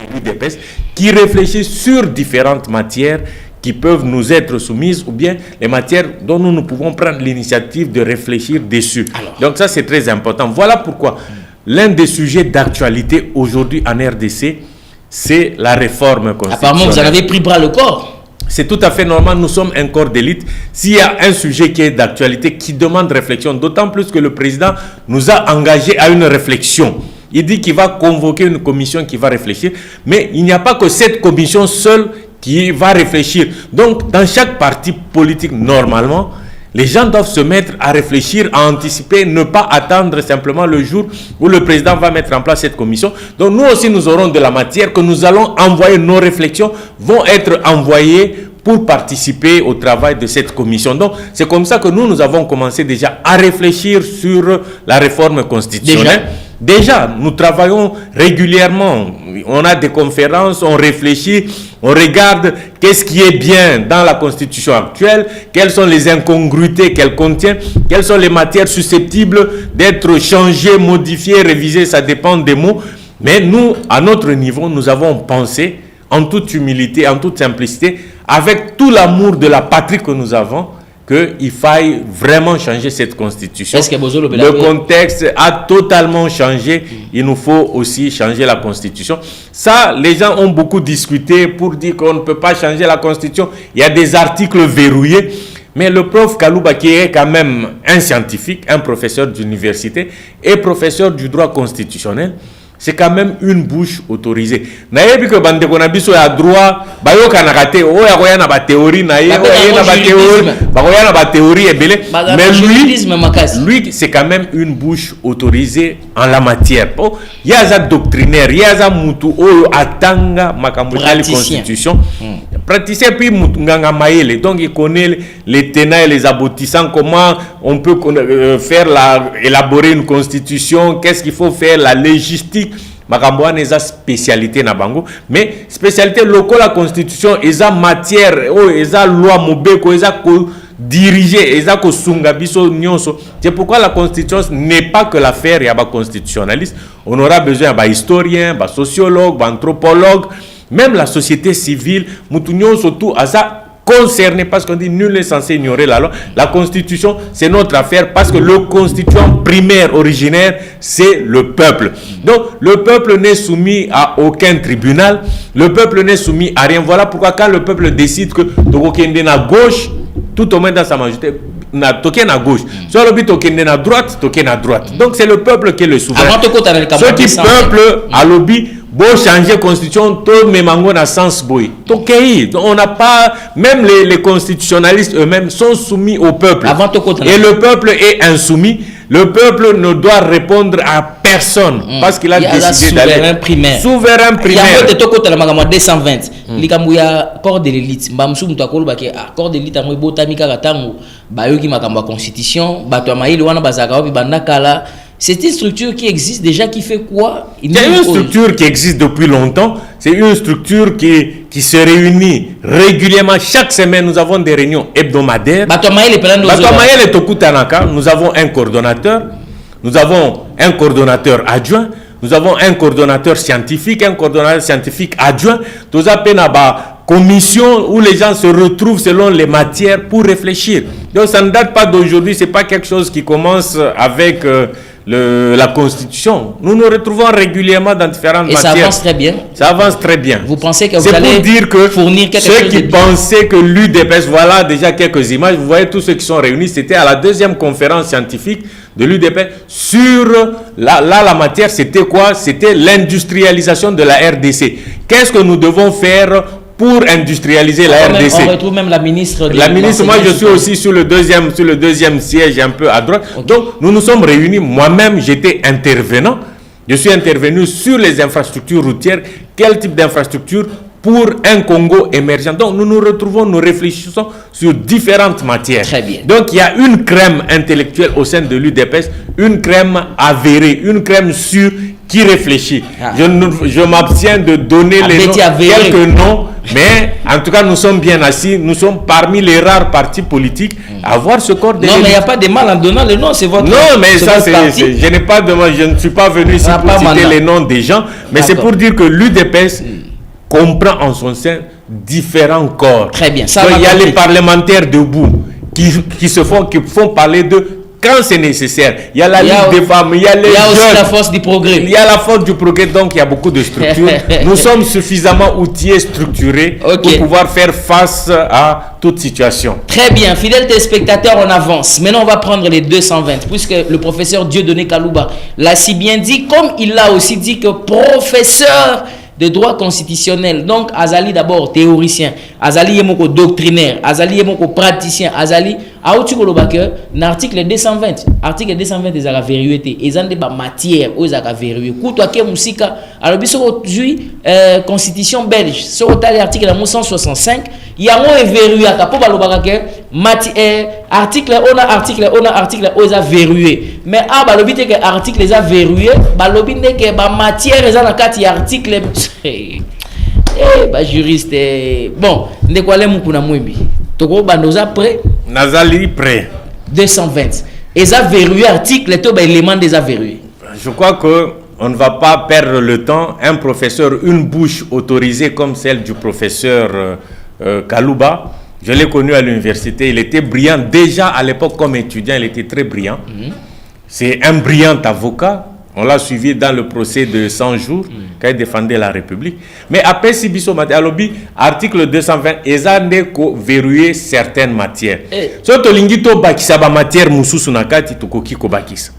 de l'UDPS qui réfléchit sur différentes matières qui peuvent nous être soumises ou bien les matières dont nous pouvons prendre l'initiative de réfléchir dessus. Donc ça c'est très important. Voilà pourquoi l'un des sujets d'actualité aujourd'hui en RDC, c'est la réforme constitutionnelle. Apparemment vous en avez pris bras le corps. C'est tout à fait normal, nous sommes un corps d'élite. S'il y a un sujet qui est d'actualité, qui demande réflexion, d'autant plus que le président nous a engagés à une réflexion. Il dit qu'il va convoquer une commission qui va réfléchir, mais il n'y a pas que cette commission seule qui va réfléchir. Donc, dans chaque parti politique, normalement, les gens doivent se mettre à réfléchir, à anticiper, ne pas attendre simplement le jour où le président va mettre en place cette commission. Donc, nous aussi, nous aurons de la matière que nous allons envoyer. Nos réflexions vont être envoyées pour participer au travail de cette commission. Donc, c'est comme ça que nous avons commencé déjà à réfléchir sur la réforme constitutionnelle. Déjà, nous travaillons régulièrement. On a des conférences, on réfléchit, on regarde qu'est-ce qui est bien dans la constitution actuelle, quelles sont les incongruités qu'elle contient, quelles sont les matières susceptibles d'être changées, modifiées, révisées, ça dépend des mots. Mais nous, à notre niveau, nous avons pensé, en toute humilité, en toute simplicité, avec tout l'amour de la patrie que nous avons, qu'il faille vraiment changer cette constitution. Le contexte a totalement changé. Il nous faut aussi changer la constitution. Ça, les gens ont beaucoup discuté pour dire qu'on ne peut pas changer la constitution. Il y a des articles verrouillés. Mais le prof Kalouba, qui est quand même un scientifique, un professeur d'université et professeur du droit constitutionnel, c'est quand même une bouche autorisée. Naïe que bande konabiso ya droit, bayo kanakate, o ya koya na ba théorie naïe, o ya na ba théorie, bayo na ba théorie ebele. Mais lui c'est quand même une bouche autorisée en la matière. Oh, il y a un doctrinaire, il y a un mutu o atanga makambo la constitution. Praticien puis mutunganga maele, donc il connaît les tenants et les aboutissants, comment on peut élaborer une constitution, qu'est-ce qu'il faut faire, la légistique. Makamboa neza spécialité na bango, mais spécialité locale la constitution eza matière o eza loi mobeko eza ko diriger eza ko sunga biso nyonso. C'est pourquoi la constitution n'est pas que l'affaire ya ba constitutionnaliste. On aura besoin ba historien, ba sociologue, ba anthropologue, même la société civile, mutu nyonso tout asa concerné, parce qu'on dit nul n'est censé ignorer la loi. La constitution, c'est notre affaire parce que le constituant primaire, originaire, c'est le peuple. Donc, le peuple n'est soumis à aucun tribunal. Le peuple n'est soumis à rien. Voilà pourquoi quand le peuple décide que Tokende na gauche, tout au moins dans sa majorité, na token à gauche. Soit le but token à droite, token à droite. Donc, c'est le peuple qui est le souverain. Ce qui peuple à lobby, bon changer la constitution, tout même dans le sens boy. On n'a pas, même les constitutionnalistes eux-mêmes sont soumis au peuple. Et le peuple est insoumis. Le peuple ne doit répondre à personne parce qu'il a décidé d'aller. Souverain primaire. Il y a 220. Il y a corps de l'élite. Corps de l'élite a botami karatango. Bayoki makamba constitution. Batouamaï wana bazaka bi bandakala. C'est une structure qui existe déjà, qui fait quoi? C'est une structure qui existe depuis longtemps. C'est une structure qui se réunit régulièrement. Chaque semaine, nous avons des réunions hebdomadaires. Nous avons un coordonnateur. Nous avons un coordonnateur adjoint. Nous avons un coordonnateur scientifique adjoint. Nous avons une commission où les gens se retrouvent selon les matières pour réfléchir. Donc ça ne date pas d'aujourd'hui. C'est pas quelque chose qui commence avec la constitution. Nous nous retrouvons régulièrement dans différentes matières. Et ça avance très bien. Ça avance très bien. Vous pensez que vous allez pour dire que fournir quelque chose ceux qui pensaient que l'UDPS, voilà déjà quelques images, vous voyez tous ceux qui sont réunis, c'était à la deuxième conférence scientifique de l'UDPS sur la matière, c'était quoi? C'était l'industrialisation de la RDC. Qu'est-ce que nous devons faire pour industrialiser la RDC? On retrouve même la ministre. La ministre, moi je suis aussi sur le deuxième siège un peu à droite. Okay. Donc nous nous sommes réunis. Moi-même j'étais intervenant. Je suis intervenu sur les infrastructures routières. Quel type d'infrastructure pour un Congo émergent? Donc nous nous retrouvons, nous réfléchissons sur différentes matières. Très bien. Donc il y a une crème intellectuelle au sein de l'UDPS, une crème avérée, une crème sûre qui réfléchit. Je m'abstiens de donner les noms, quelques noms, mais en tout cas nous sommes bien assis, nous sommes parmi les rares partis politiques à avoir ce corps de Non, mais il n'y a pas de mal en donnant les noms, c'est votre. Non, mais ça je n'ai pas de mal, je ne suis pas venu ici pour citer les noms des gens, mais c'est pour dire que l'UDPS comprend en son sein différents corps. Très bien. Donc, il y a les parlementaires debout qui font parler de quand c'est nécessaire. Il y a la Ligue des femmes, il y a les jeunes. Il y a aussi la force du progrès. Il y a la force du progrès, donc il y a beaucoup de structures. Nous sommes suffisamment outillés, structurés pour pouvoir faire face à toute situation. Très bien, fidèles téléspectateurs, on avance. Maintenant, on va prendre les 220, puisque le professeur Dieudonné Kalouba l'a si bien dit, comme il l'a aussi dit que professeur de droit constitutionnel. Donc, Azali d'abord théoricien, Azali yemoko doctrinaire, Azali yemoko praticien, Azali aouti kolobake l'article 220. Article 220 des ala vérifié et zande ba matière aux ala vérifié. Kuto ake musika alors biso aujourd'hui constitution belge sur l'article 165 yango est vérifié po balobaka ke article on a article aux a verrouillé mais balobi te que article les a verrouillé balobi ne que ba matière les a na kati article juriste bon ndeko ale mukuna mwimbi toko bandoza prêt Nazali prêt 220 et a verrouillé article to ba élément des a verrouillé. Je crois que on ne va pas perdre le temps. Un professeur, une bouche autorisée comme celle du professeur Kalouba, je l'ai connu à l'université, il était brillant déjà à l'époque comme étudiant, il était très brillant. C'est un brillant avocat. On l'a suivi dans le procès de 100 jours quand il défendait la République. Mais après Sibiso Matalobi, article 220, ils ont verrouillé certaines matières. Surtout l'ingito bakisa ba matière mususu nakati tokoki ko bakisa.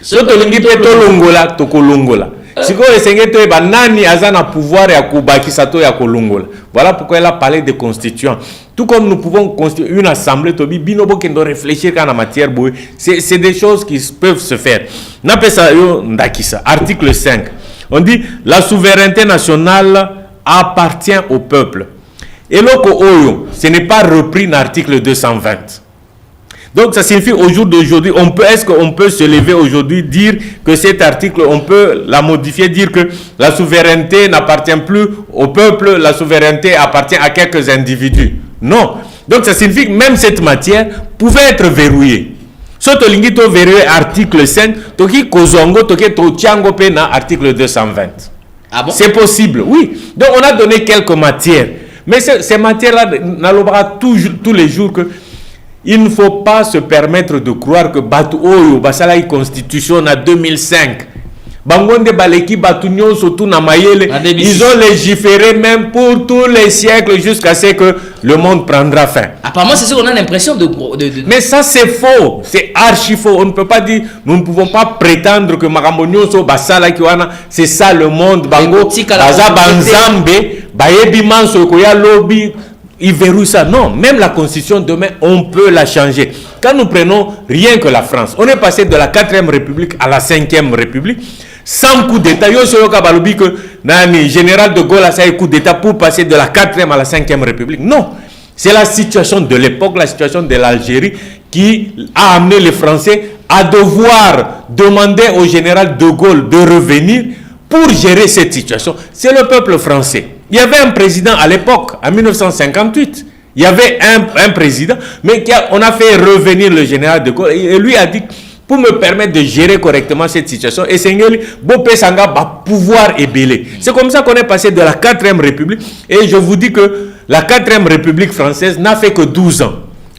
Surtout l'ingito longola toko longola. Siko esengé to ba nani azana pouvoir ya kubakisa to ya kolongola. Voilà pourquoi elle a parlé de constituant. Tout comme nous pouvons constituer une assemblée, Tobi, binobo qui doit réfléchir quand la matière bouille, c'est des choses qui peuvent se faire. Article 5. On dit la souveraineté nationale appartient au peuple. Et l'oko ce n'est pas repris dans l'article 220. Donc ça signifie au jour d'aujourd'hui, est-ce qu'on peut se lever aujourd'hui, dire que cet article, on peut la modifier, dire que la souveraineté n'appartient plus au peuple, la souveraineté appartient à quelques individus. Non. Donc ça signifie que même cette matière pouvait être verrouillée. Soto lingito verrouillé article 5, toki kozongo toki tochango pe na article 220. Ah bon? C'est possible, oui. Donc on a donné quelques matières. Mais ces matières-là, n'allobera tous les jours que il ne faut pas se permettre de croire que Batu Oyo, Basala Constitution en 2005. Bangonde Baleki Batunyo surtout na Mayele, ils ont légiféré même pour tous les siècles jusqu'à ce que le monde prendra fin. Apparemment, c'est ce qu'on a l'impression de... Mais ça, c'est faux. C'est archi faux. On ne peut pas dire, nous ne pouvons pas prétendre que Marambonyo so Basala Kiwana, c'est ça le monde. Bango, Baza Banzambe, Bayebi Manso Koya Lobby, ils verrouillent ça. Non, même la constitution demain, on peut la changer. Quand nous prenons rien que la France, on est passé de la 4e République à la 5e République. Sans coup d'État, yo solo kabalobi que nani général de Gaulle a fait coup d'État pour passer de la 4e à la 5e République. Non, c'est la situation de l'époque, la situation de l'Algérie qui a amené les Français à devoir demander au général de Gaulle de revenir pour gérer cette situation. C'est le peuple français. Il y avait un président à l'époque, en 1958. Il y avait un président, mais on a fait revenir le général de Gaulle et lui a dit pour me permettre de gérer correctement cette situation. Et Seigneur, Bopé Sanga va pouvoir ébeler. C'est comme ça qu'on est passé de la 4e République. Et je vous dis que la 4e République française n'a fait que 12 ans.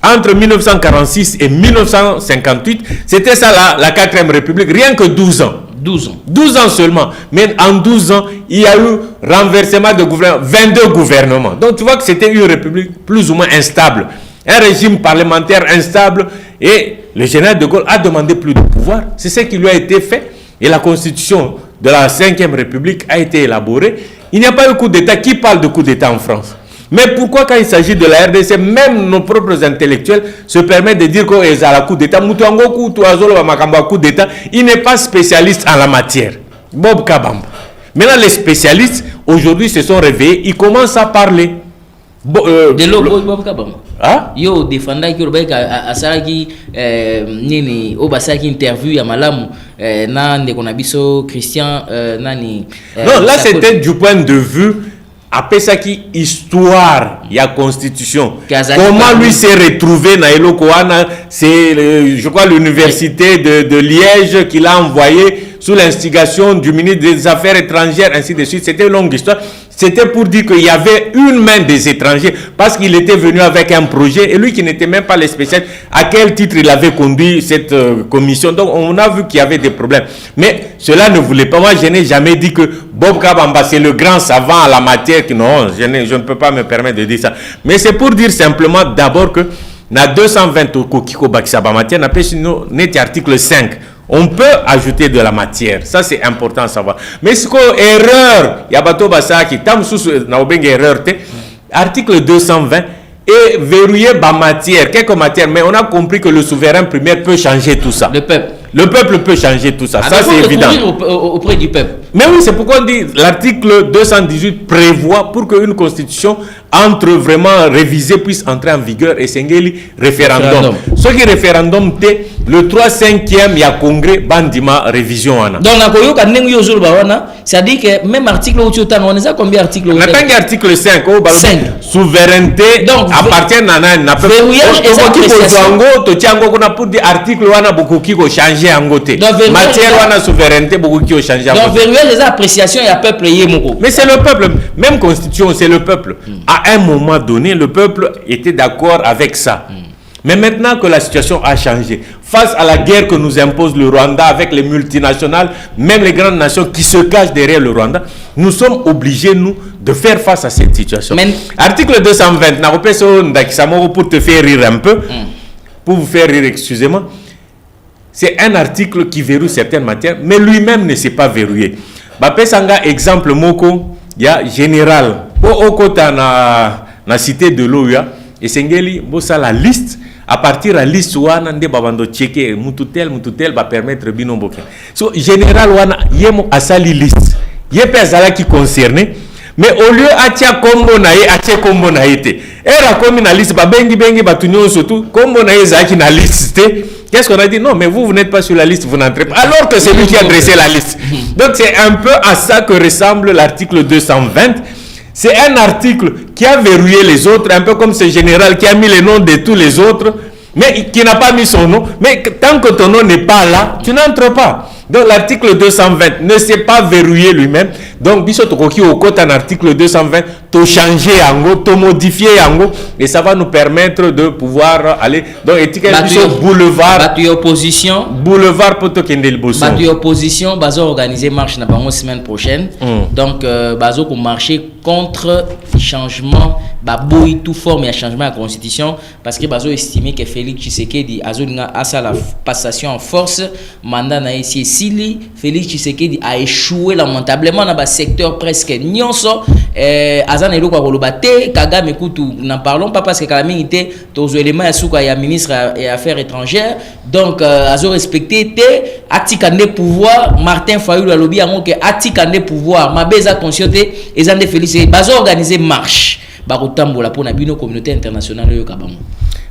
Entre 1946 et 1958, c'était ça la 4e République, rien que 12 ans. 12 ans. 12 ans seulement. Mais en 12 ans, il y a eu renversement de gouvernement, 22 gouvernements. Donc tu vois que c'était une république plus ou moins instable. Un régime parlementaire instable. Et le général de Gaulle a demandé plus de pouvoir. C'est ce qui lui a été fait. Et la constitution de la 5e République a été élaborée. Il n'y a pas eu coup d'État. Qui parle de coup d'État en France? Mais pourquoi quand il s'agit de la RDC, même nos propres intellectuels se permettent de dire qu'il y a un coup d'État? Coup d'État, il n'est pas spécialiste en la matière. Bob Kabamba. Maintenant, les spécialistes, aujourd'hui, se sont réveillés. Ils commencent à parler. De l'eau, Bob Kabamba. Ah? Yo défendant qui a Saraki nini Obasaki interview ya malamu na ndekonabiso Christian nani. Non, là c'était du point de vue après ça qui histoire il y a constitution. Comment lui s'est retrouvé na Elokoana, c'est je crois l'université de Liège qui l'a envoyé sous l'instigation du ministre des Affaires étrangères, ainsi de suite. C'était une longue histoire. C'était pour dire qu'il y avait une main des étrangers parce qu'il était venu avec un projet et lui qui n'était même pas le spécialiste, à quel titre il avait conduit cette commission. Donc on a vu qu'il y avait des problèmes. Mais cela ne voulait pas. Moi je n'ai jamais dit que Bob Kabamba c'est le grand savant à la matière. Non, je ne peux pas me permettre de dire ça. Mais c'est pour dire simplement d'abord que dans 220 au Kokiko Bakisaba matière, n'a pas sinon net article 5. On peut ajouter de la matière, ça c'est important à savoir. Mais ce qu'on erreur, il y a bateau basaki, tam sous na obeng erreur article 220 et verrouiller ma matière, quelques matières, mais on a compris que le souverain primaire peut changer tout ça. Le peuple peut changer tout ça, ça c'est évident. Auprès du peuple. Mais oui, c'est pourquoi on dit l'article 218 prévoit pour qu'une constitution entre vraiment révisée puisse entrer en vigueur et c'est un référendum. Ce qui est référendum, le 3/5e, il y a congrès, bandima révision. Donc, c'est-à-dire que même article où tu as combien d'articles? On a article 5. Souveraineté appartient à un verrouillage pour article changer en côté. Matière souveraineté beaucoup qui changer en côté. Les appréciations et le peuple. Mais c'est le peuple, même constitution, c'est le peuple. À un moment donné, le peuple était d'accord avec ça. Mais maintenant que la situation a changé, face à la guerre que nous impose le Rwanda avec les multinationales, même les grandes nations qui se cachent derrière le Rwanda, nous sommes obligés, nous, de faire face à cette situation. Article 220, pour te faire rire un peu, pour vous faire rire, excusez-moi, c'est un article qui verrouille certaines matières, mais lui-même ne s'est pas verrouillé. Bapesanga exemple moko, il y a général. Au côté na cité de l'OUA, et Sengeli, bossa la liste, à partir de la liste, wana nde babando checker, mututel va permettre bino boké. So, général wana, yemo asali liste. Yé azala qui concerné, mais au lieu atia kombo na ye, atia kombo na yete. Era komi na liste, bengi batunyo surtout, kombo na ye zaki na liste. Qu'est-ce qu'on a dit? Non, mais vous n'êtes pas sur la liste, vous n'entrez pas. Alors que c'est lui qui a dressé la liste. Donc c'est un peu à ça que ressemble l'article 220. C'est un article qui a verrouillé les autres, un peu comme ce général qui a mis les noms de tous les autres, mais qui n'a pas mis son nom. Mais tant que ton nom n'est pas là, tu n'entres pas. Donc l'article 220 ne s'est pas verrouillé lui-même. Donc, au côté en article 220, tu changer en tu modifier en et ça va nous permettre de pouvoir aller. Donc, boulevard. Opposition. Boulevard pour Tokendel Bosso. Opposition, bazo organiser marche la semaine prochaine. Donc, bazo pour marcher contre changement, baboui tout forme et changement à la constitution parce que bazo estimé que Félix Tshisekedi a la passation en force mandat na ici Sili Félix Tshisekedi a échoué lamentablement dans le secteur presque nyonso azana eloko kolobate Kagame kutu n'en parlons pas parce que Kagame était aux éléments ya suka ya ministre des affaires étrangères donc azo respecté te atikande pouvoir Martin Fayulu alobi yango que atikande pouvoir mabeza conscioté ezande Félix bazo organiser marche bakotambola pour na bino communauté internationale yo kabamo.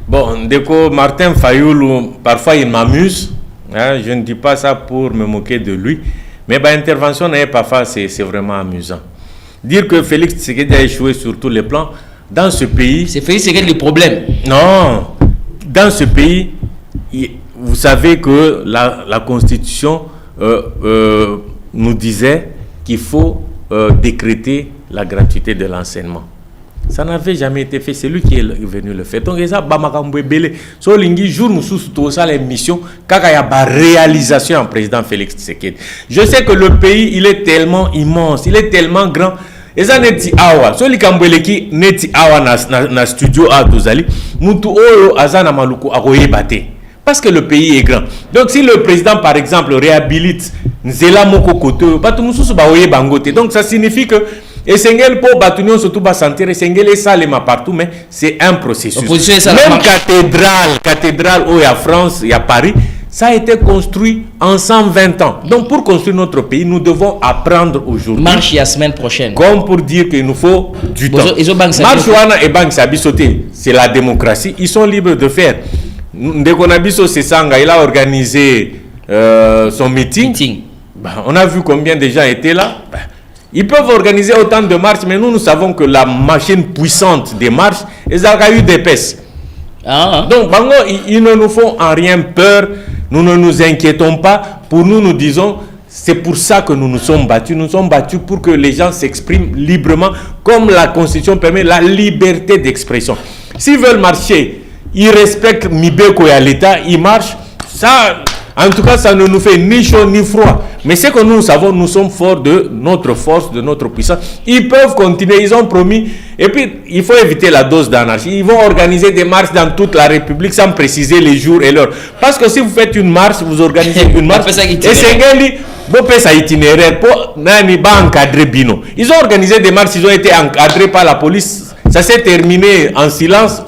Bon, Deko Martin Fayulu, parfois il m'amuse. Hein, je ne dis pas ça pour me moquer de lui, mais l'intervention parfois c'est vraiment amusant. Dire que Félix Tshisekedi a échoué sur tous les plans dans ce pays. C'est Félix Tshisekedi le problème. Non, dans ce pays, vous savez que la Constitution nous disait qu'il faut décréter la gratuité de l'enseignement. Ça n'avait jamais été fait, c'est lui qui est venu le faire. Donc, ça, Bamakamboubele, so lingi jour nous sous ça l'émission, kaka ya ba réalisation en président Félix Tshisekedi. Je sais que le pays, il est tellement immense, il est tellement grand. Et ça neti awa, so likambwele ki neti awa na studio a tozali, mutu oyo azana maluku akoyebate. Parce que le pays est grand. Donc, si le président, par exemple, réhabilite Nzela Moko Koto, donc ça signifie que et Sengel pour Batunion surtout va sentir et Sengel est salema partout, mais c'est un processus. Même cathédrale où il y a France, il y a Paris, ça a été construit en 120 ans. Donc pour construire notre pays, nous devons apprendre aujourd'hui. Marche la semaine prochaine. Comme pour dire qu'il nous faut du temps. Marche Wana et Bank Sabisoté, c'est la démocratie. Ils sont libres de faire. Ndekonabiso Sesanga, il a organisé son meeting. On a vu combien de gens étaient là. Ils peuvent organiser autant de marches, mais nous savons que la machine puissante des marches, ils ont eu des pèses. Donc, Bango, ils ne nous font en rien peur. Nous ne nous inquiétons pas. Pour nous, nous disons, c'est pour ça que nous nous sommes battus. Nous sommes battus pour que les gens s'expriment librement, comme la Constitution permet la liberté d'expression. S'ils veulent marcher, ils respectent Mibeko et l'État, ils marchent. Ça, En tout cas, ça ne nous fait ni chaud ni froid. Mais ce que nous savons, nous sommes forts de notre force, de notre puissance. Ils peuvent continuer, ils ont promis. Et puis, il faut éviter la dose d'anarchie. Ils vont organiser des marches dans toute la République sans préciser les jours et l'heure. Parce que si vous faites une marche, vous organisez une marche. Et c'est ça itinéraire pour encadrer Bino. Ils ont organisé des marches, ils ont été encadrés par la police. Ça s'est terminé en silence.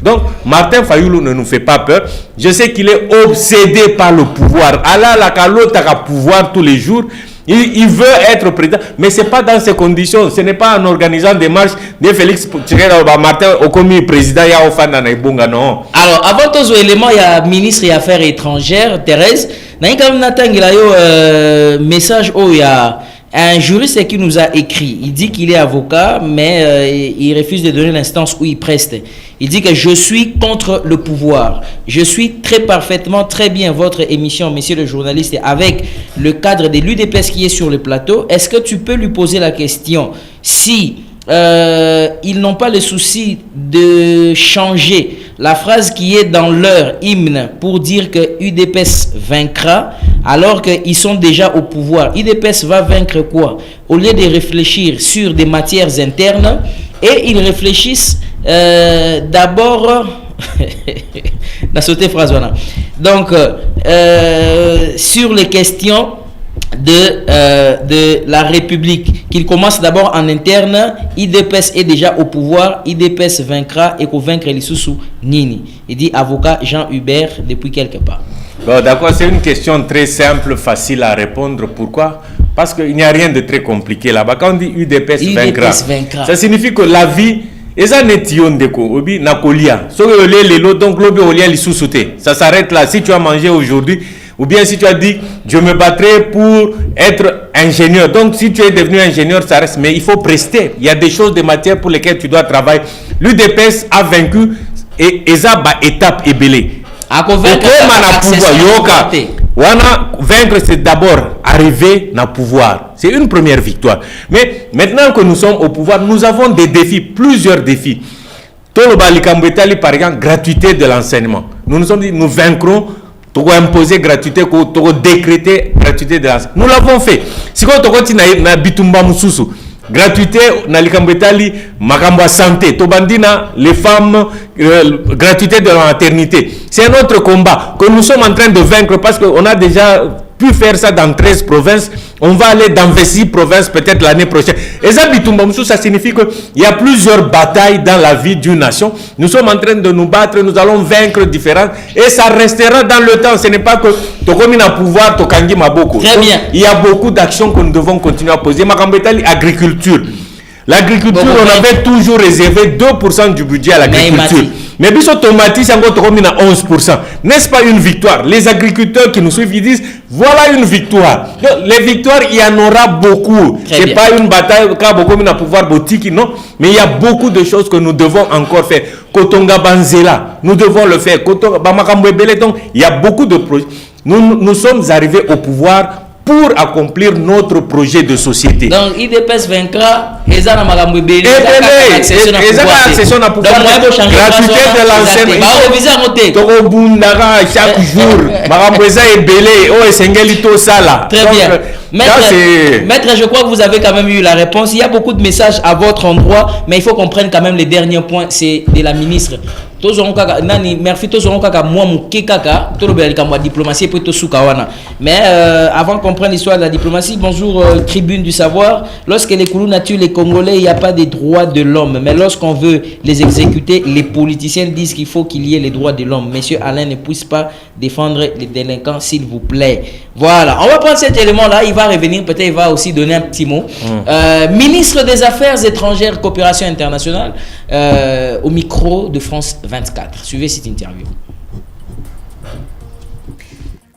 Donc, Martin Fayoulou ne nous fait pas peur. Je sais qu'il est obsédé par le pouvoir. Allah la pouvoir tous les jours. Il veut être président, mais ce n'est pas dans ces conditions. Ce n'est pas en organisant des marches de Félix Martin au commis président. Non. Alors, avant tous les éléments, il y a ministre des Affaires étrangères, Thérèse. Il y a un message où il y a un juriste qui nous a écrit. Il dit qu'il est avocat, mais il refuse de donner l'instance où il preste. Il dit que je suis contre le pouvoir. Je suis très bien votre émission, monsieur le journaliste, avec le cadre de l'UDPS qui est sur le plateau. Est-ce que tu peux lui poser la question si ils n'ont pas le souci de changer la phrase qui est dans leur hymne pour dire que UDPS vaincra alors qu'ils sont déjà au pouvoir? UDPS va vaincre quoi? Au lieu de réfléchir sur des matières internes, et ils réfléchissent d'abord la sauté phrase voilà. Donc sur les questions de la République, qu'il commence d'abord en interne. IDPS est déjà au pouvoir, IDPS vaincra et qu'on vaincre les sous Nini. Il dit avocat Jean Hubert depuis quelque part. Bon, d'accord, c'est une question très simple, facile à répondre. Pourquoi? Parce qu'il n'y a rien de très compliqué là-bas. Quand on dit UDPS vaincra, ça signifie que la vie ça s'arrête là. Si tu as mangé aujourd'hui, ou bien si tu as dit je me battrai pour être ingénieur, donc si tu es devenu ingénieur, ça reste, mais il faut prester. Il y a des choses, des matières pour lesquelles tu dois travailler. L'UDPS a vaincu et ça étape ébélée. Vaincre, c'est d'abord arriver dans le pouvoir. C'est une première victoire. Mais maintenant que nous sommes au pouvoir, nous avons des défis, plusieurs défis. Par exemple, gratuité de l'enseignement. Nous nous sommes dit, nous vaincrons, pour imposer gratuité, pour décréter gratuité de l'enseignement. Nous l'avons fait. Si on gratuité na likambetali makamba santé tobandina les femmes gratuité de la maternité, c'est un autre combat que nous sommes en train de vaincre parce qu'on a déjà pu faire ça dans 13 provinces. On va aller dans 26 provinces peut-être l'année prochaine. Et ça signifie qu'il y a plusieurs batailles dans la vie d'une nation. Nous sommes en train de nous battre, nous allons vaincre différentes et ça restera dans le temps. Ce n'est pas que Tokomi na pouvoir, Tokangi Maboko. Très bien. Il y a beaucoup d'actions que nous devons continuer à poser. Makambetali, agriculture. L'agriculture, on avait toujours réservé 2% du budget à l'agriculture. Mais biso tomati, c'est encore 11%. N'est-ce pas une victoire? Les agriculteurs qui nous suivent, ils disent, voilà une victoire. Les victoires, il y en aura beaucoup. C'est pas une bataille, car beaucoup n'a pouvoir boutique, non. Mais il y a beaucoup de choses que nous devons encore faire. Kotonga Banzela, nous devons le faire. Kotonga Bamakambo Beleton, il y a beaucoup de projets. Nous sommes arrivés au pouvoir pour accomplir notre projet de société. Donc, IDPS vaincra, et ça n'a pas gratuité de l'enseignement. Chaque jour. Très bien. Maître, je crois que vous avez quand même eu la réponse. Il y a beaucoup de messages à votre endroit, mais il faut qu'on prenne quand même les derniers points. C'est de la ministre. Mais avant qu'on prenne l'histoire de la diplomatie, bonjour tribune du savoir. Lorsque les Koulouna tuent les Congolais, il n'y a pas des droits de l'homme. Mais lorsqu'on veut les exécuter, les politiciens disent qu'il faut qu'il y ait les droits de l'homme. Monsieur Alain ne puisse pas défendre les délinquants, s'il vous plaît. Voilà, on va prendre cet élément-là. Il va revenir, peut-être il va aussi donner un petit mot. Ministre des Affaires étrangères, coopération internationale, au micro de France 24. Suivez cette interview.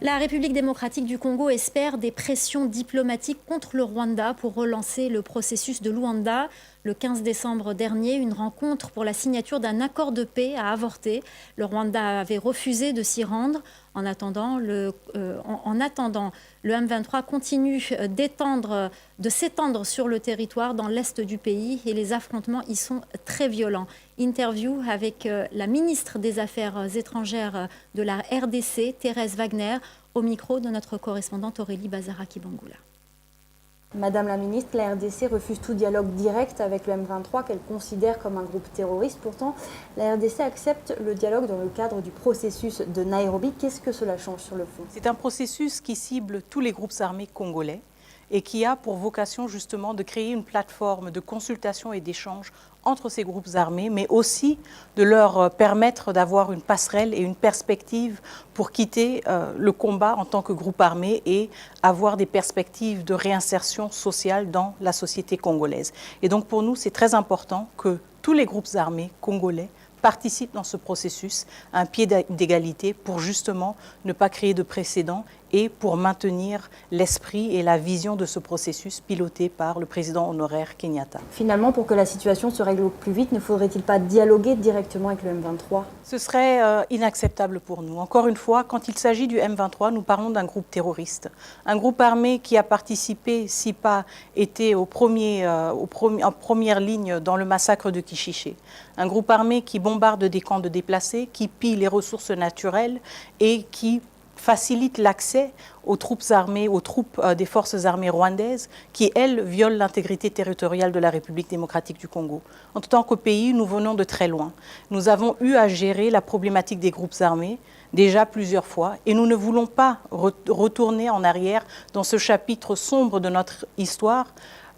La République démocratique du Congo espère des pressions diplomatiques contre le Rwanda pour relancer le processus de Luanda. Le 15 décembre dernier, une rencontre pour la signature d'un accord de paix a avorté. Le Rwanda avait refusé de s'y rendre. En attendant, le M23 continue de s'étendre sur le territoire dans l'est du pays et les affrontements y sont très violents. Interview avec la ministre des Affaires étrangères de la RDC, Thérèse Wagner, au micro de notre correspondante Aurélie Bazara-Kibangula. Madame la ministre, la RDC refuse tout dialogue direct avec le M23 qu'elle considère comme un groupe terroriste. Pourtant, la RDC accepte le dialogue dans le cadre du processus de Nairobi. Qu'est-ce que cela change sur le fond? C'est un processus qui cible tous les groupes armés congolais et qui a pour vocation justement de créer une plateforme de consultation et d'échange entre ces groupes armés, mais aussi de leur permettre d'avoir une passerelle et une perspective pour quitter le combat en tant que groupe armé et avoir des perspectives de réinsertion sociale dans la société congolaise. Et donc pour nous, c'est très important que tous les groupes armés congolais participent dans ce processus à un pied d'égalité pour justement ne pas créer de précédent et pour maintenir l'esprit et la vision de ce processus piloté par le président honoraire Kenyatta. Finalement, pour que la situation se règle au plus vite, ne faudrait-il pas dialoguer directement avec le M23? Ce serait inacceptable pour nous. Encore une fois, quand il s'agit du M23, nous parlons d'un groupe terroriste. Un groupe armé qui a participé, si pas été en première ligne dans le massacre de Kishiché. Un groupe armé qui bombarde des camps de déplacés, qui pille les ressources naturelles et qui facilite l'accès aux troupes armées, aux troupes des forces armées rwandaises qui, elles, violent l'intégrité territoriale de la République démocratique du Congo. En tant que pays, nous venons de très loin. Nous avons eu à gérer la problématique des groupes armés déjà plusieurs fois et nous ne voulons pas retourner en arrière dans ce chapitre sombre de notre histoire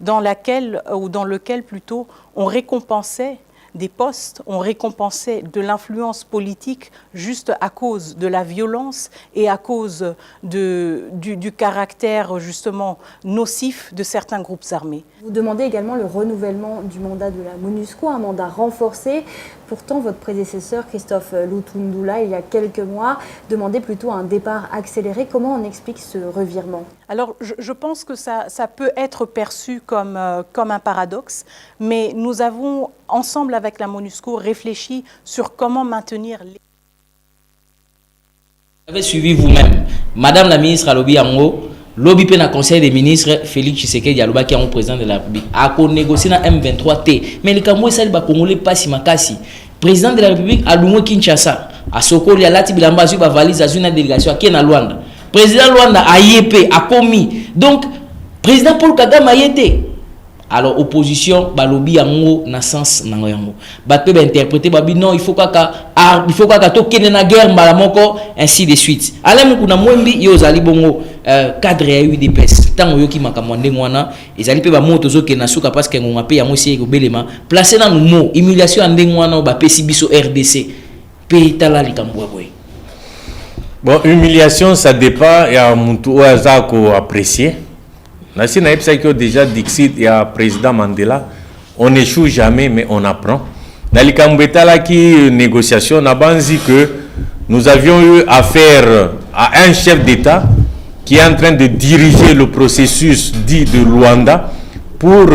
dans lequel plutôt on récompensait des postes, on récompensait de l'influence politique juste à cause de la violence et à cause du caractère justement nocif de certains groupes armés. Vous demandez également le renouvellement du mandat de la MONUSCO, un mandat renforcé. Pourtant, votre prédécesseur, Christophe Lutundula, il y a quelques mois, demandait plutôt un départ accéléré. Comment on explique ce revirement? Alors, je pense que ça peut être perçu comme un paradoxe, mais nous avons, ensemble avec la MONUSCO, réfléchi sur comment maintenir les... Vous avez suivi vous-même. Madame la ministre Alobi Yango, lobby pe na conseil des ministres Félix Tshisekedi Dialoba qui est président de la République a négocié na M23T mais le kamwe sali ba congolais pasi makasi président de la République a lumwe Kinshasa a sokoli alati bilamba zu ba valise azuna délégation qui na Luanda président Luanda a yepé a commis donc président Paul Kagame a yété alors opposition balobi yango na sens nango yango bato ba interpréter babi non il faut kaka to kene na guerre mbala moko ainsi de suite alamu kuna mwembi yo zali bongo cadre ya UDPS tango yoki makambo ndenge wana ezali pe ba moto zo ke na suka parce que ngonga pe yango si ko belema placer na mo humiliation ndenge wana ba pesi biso RDC pe tala likambo boy. Bon, humiliation ça dépend ya muntu oza ko apprécier. Nasi na epsaki déjà Dixit et à président Mandela, on n'échoue jamais mais on apprend. Dans les Kambetala qui négociation n'a pas dit que nous avions eu affaire à un chef d'État qui est en train de diriger le processus dit de Luanda pour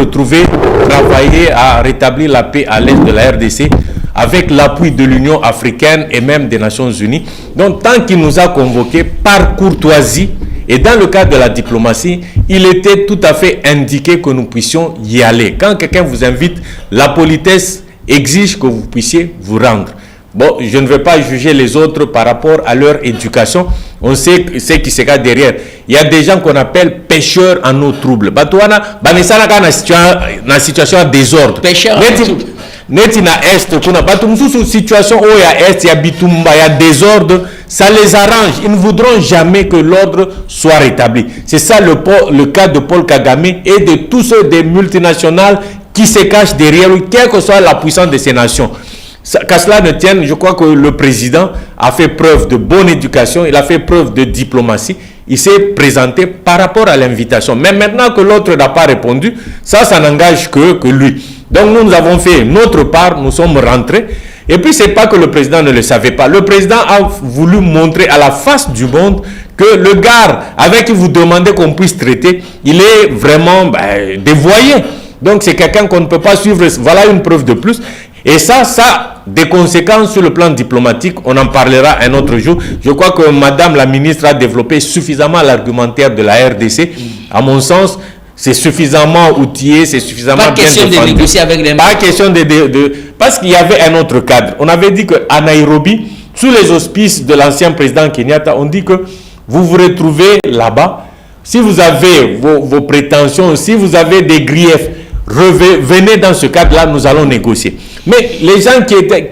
travailler à rétablir la paix à l'est de la RDC avec l'appui de l'Union africaine et même des Nations Unies. Donc tant qu'il nous a convoqués par courtoisie et dans le cadre de la diplomatie, il était tout à fait indiqué que nous puissions y aller. Quand quelqu'un vous invite, la politesse exige que vous puissiez vous rendre. Bon, je ne vais pas juger les autres par rapport à leur éducation. On sait ce qui se cache derrière. Il y a des gens qu'on appelle pêcheurs en eau trouble. Batouana, banesana na situation de désordre. Pêcheurs. Neti na est kuna batu mususu situation où il y a est, il y a bitumba, il y a désordre, ça les arrange. Ils ne voudront jamais que l'ordre soit rétabli. C'est ça le cas de Paul Kagame et de tous ceux des multinationales qui se cachent derrière lui, quelle que soit la puissance de ces nations. Qu'à cela ne tienne, je crois que le président a fait preuve de bonne éducation, il a fait preuve de diplomatie. Il s'est présenté par rapport à l'invitation. Mais maintenant que l'autre n'a pas répondu, ça n'engage que lui. Donc nous avons fait notre part, nous sommes rentrés. Et puis c'est pas que le président ne le savait pas. Le président a voulu montrer à la face du monde que le gars avec qui vous demandez qu'on puisse traiter, il est vraiment dévoyé. Donc c'est quelqu'un qu'on ne peut pas suivre. Voilà une preuve de plus. Et ça a des conséquences sur le plan diplomatique. On en parlera un autre jour. Je crois que Madame la ministre a développé suffisamment l'argumentaire de la RDC. À mon sens, c'est suffisamment outillé, c'est suffisamment bien défendu. Pas question de négocier avec les... Pas question parce qu'il y avait un autre cadre. On avait dit qu'à Nairobi, sous les auspices de l'ancien président Kenyatta, on dit que vous vous retrouvez là-bas. Si vous avez vos prétentions, si vous avez des griefs, venez dans ce cadre-là, nous allons négocier. Mais les gens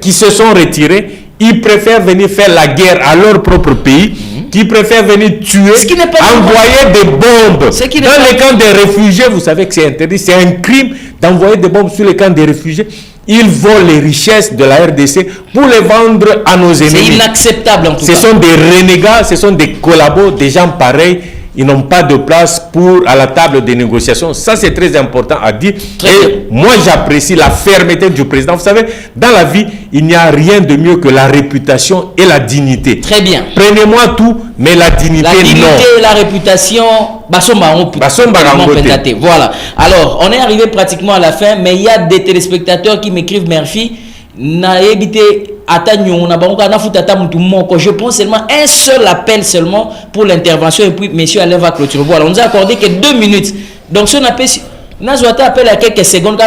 qui se sont retirés, ils préfèrent venir faire la guerre à leur propre pays, qui préfèrent venir tuer, envoyer des bombes dans les camps des réfugiés. Vous savez que c'est interdit, c'est un crime d'envoyer des bombes sur les camps des réfugiés. Ils volent les richesses de la RDC pour les vendre à nos ennemis. C'est inacceptable en tout cas. Ce sont des renégats, ce sont des collabos, des gens pareils. Ils n'ont pas de place à la table des négociations. Ça, c'est très important à dire. Et moi, j'apprécie la fermeté du président. Vous savez, dans la vie, il n'y a rien de mieux que la réputation et la dignité. Très bien. Prenez-moi tout, mais la dignité, non. La dignité et la réputation, voilà. Alors, on est arrivé pratiquement à la fin, mais il y a des téléspectateurs qui m'écrivent, Murphy, n'a évité. Je prends seulement un seul appel seulement pour l'intervention et puis monsieur Alain va clôturer. Voilà, on nous a accordé que 2 minutes. Donc ce appel, appel à quelques secondes.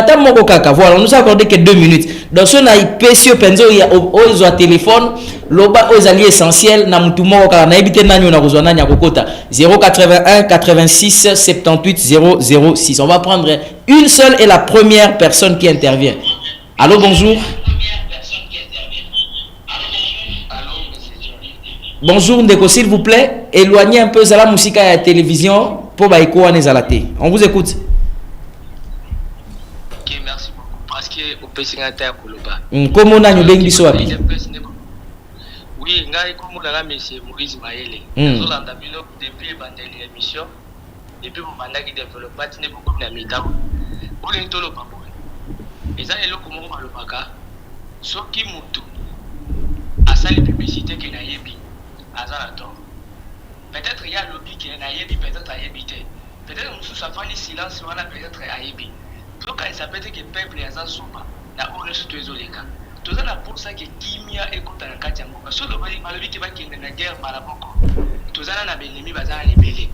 Voilà, on nous a accordé que 2 minutes. Donc ce appel sur Penzo, ils ont un téléphone. Loba aux alliés essentiels na mutu moko na ebité nanyo na kozwana nya kokota 081 86 78 006. On va prendre une seule et la première personne qui intervient. Allô, bonjour. Bonjour Ndeko, s'il vous plaît, éloignez un peu la musique à la télévision pour baïko anezalate. On vous écoute. Ok, merci beaucoup. Parce que au Pessinata Koloba. Comment on a nous bengi so api? Oui, ngai comme la monsieur Maurice Maele. Zolanda bilo depuis bandeli émission. Depuis mon mandat qui développe pas tine beaucoup na mitamo. Pour l'intolo pas bon. Et ça est là comme on le baka. Soki mutu. Asa les publicités qui na yebi. Peut-être il y a un lobby qui est naïbi, peut-être à éviter. Peut-être que nous avons un silence, on a peut-être à éviter. Donc, il s'appelle que le peuple est en sopa. La honte sur tous les cas. Tout ça, pour ça que Kimia est contre la Katiambo. Sur le lobby qui va quitter la guerre par la Boko. Tout ça, on a bien aimé, bazar les belés.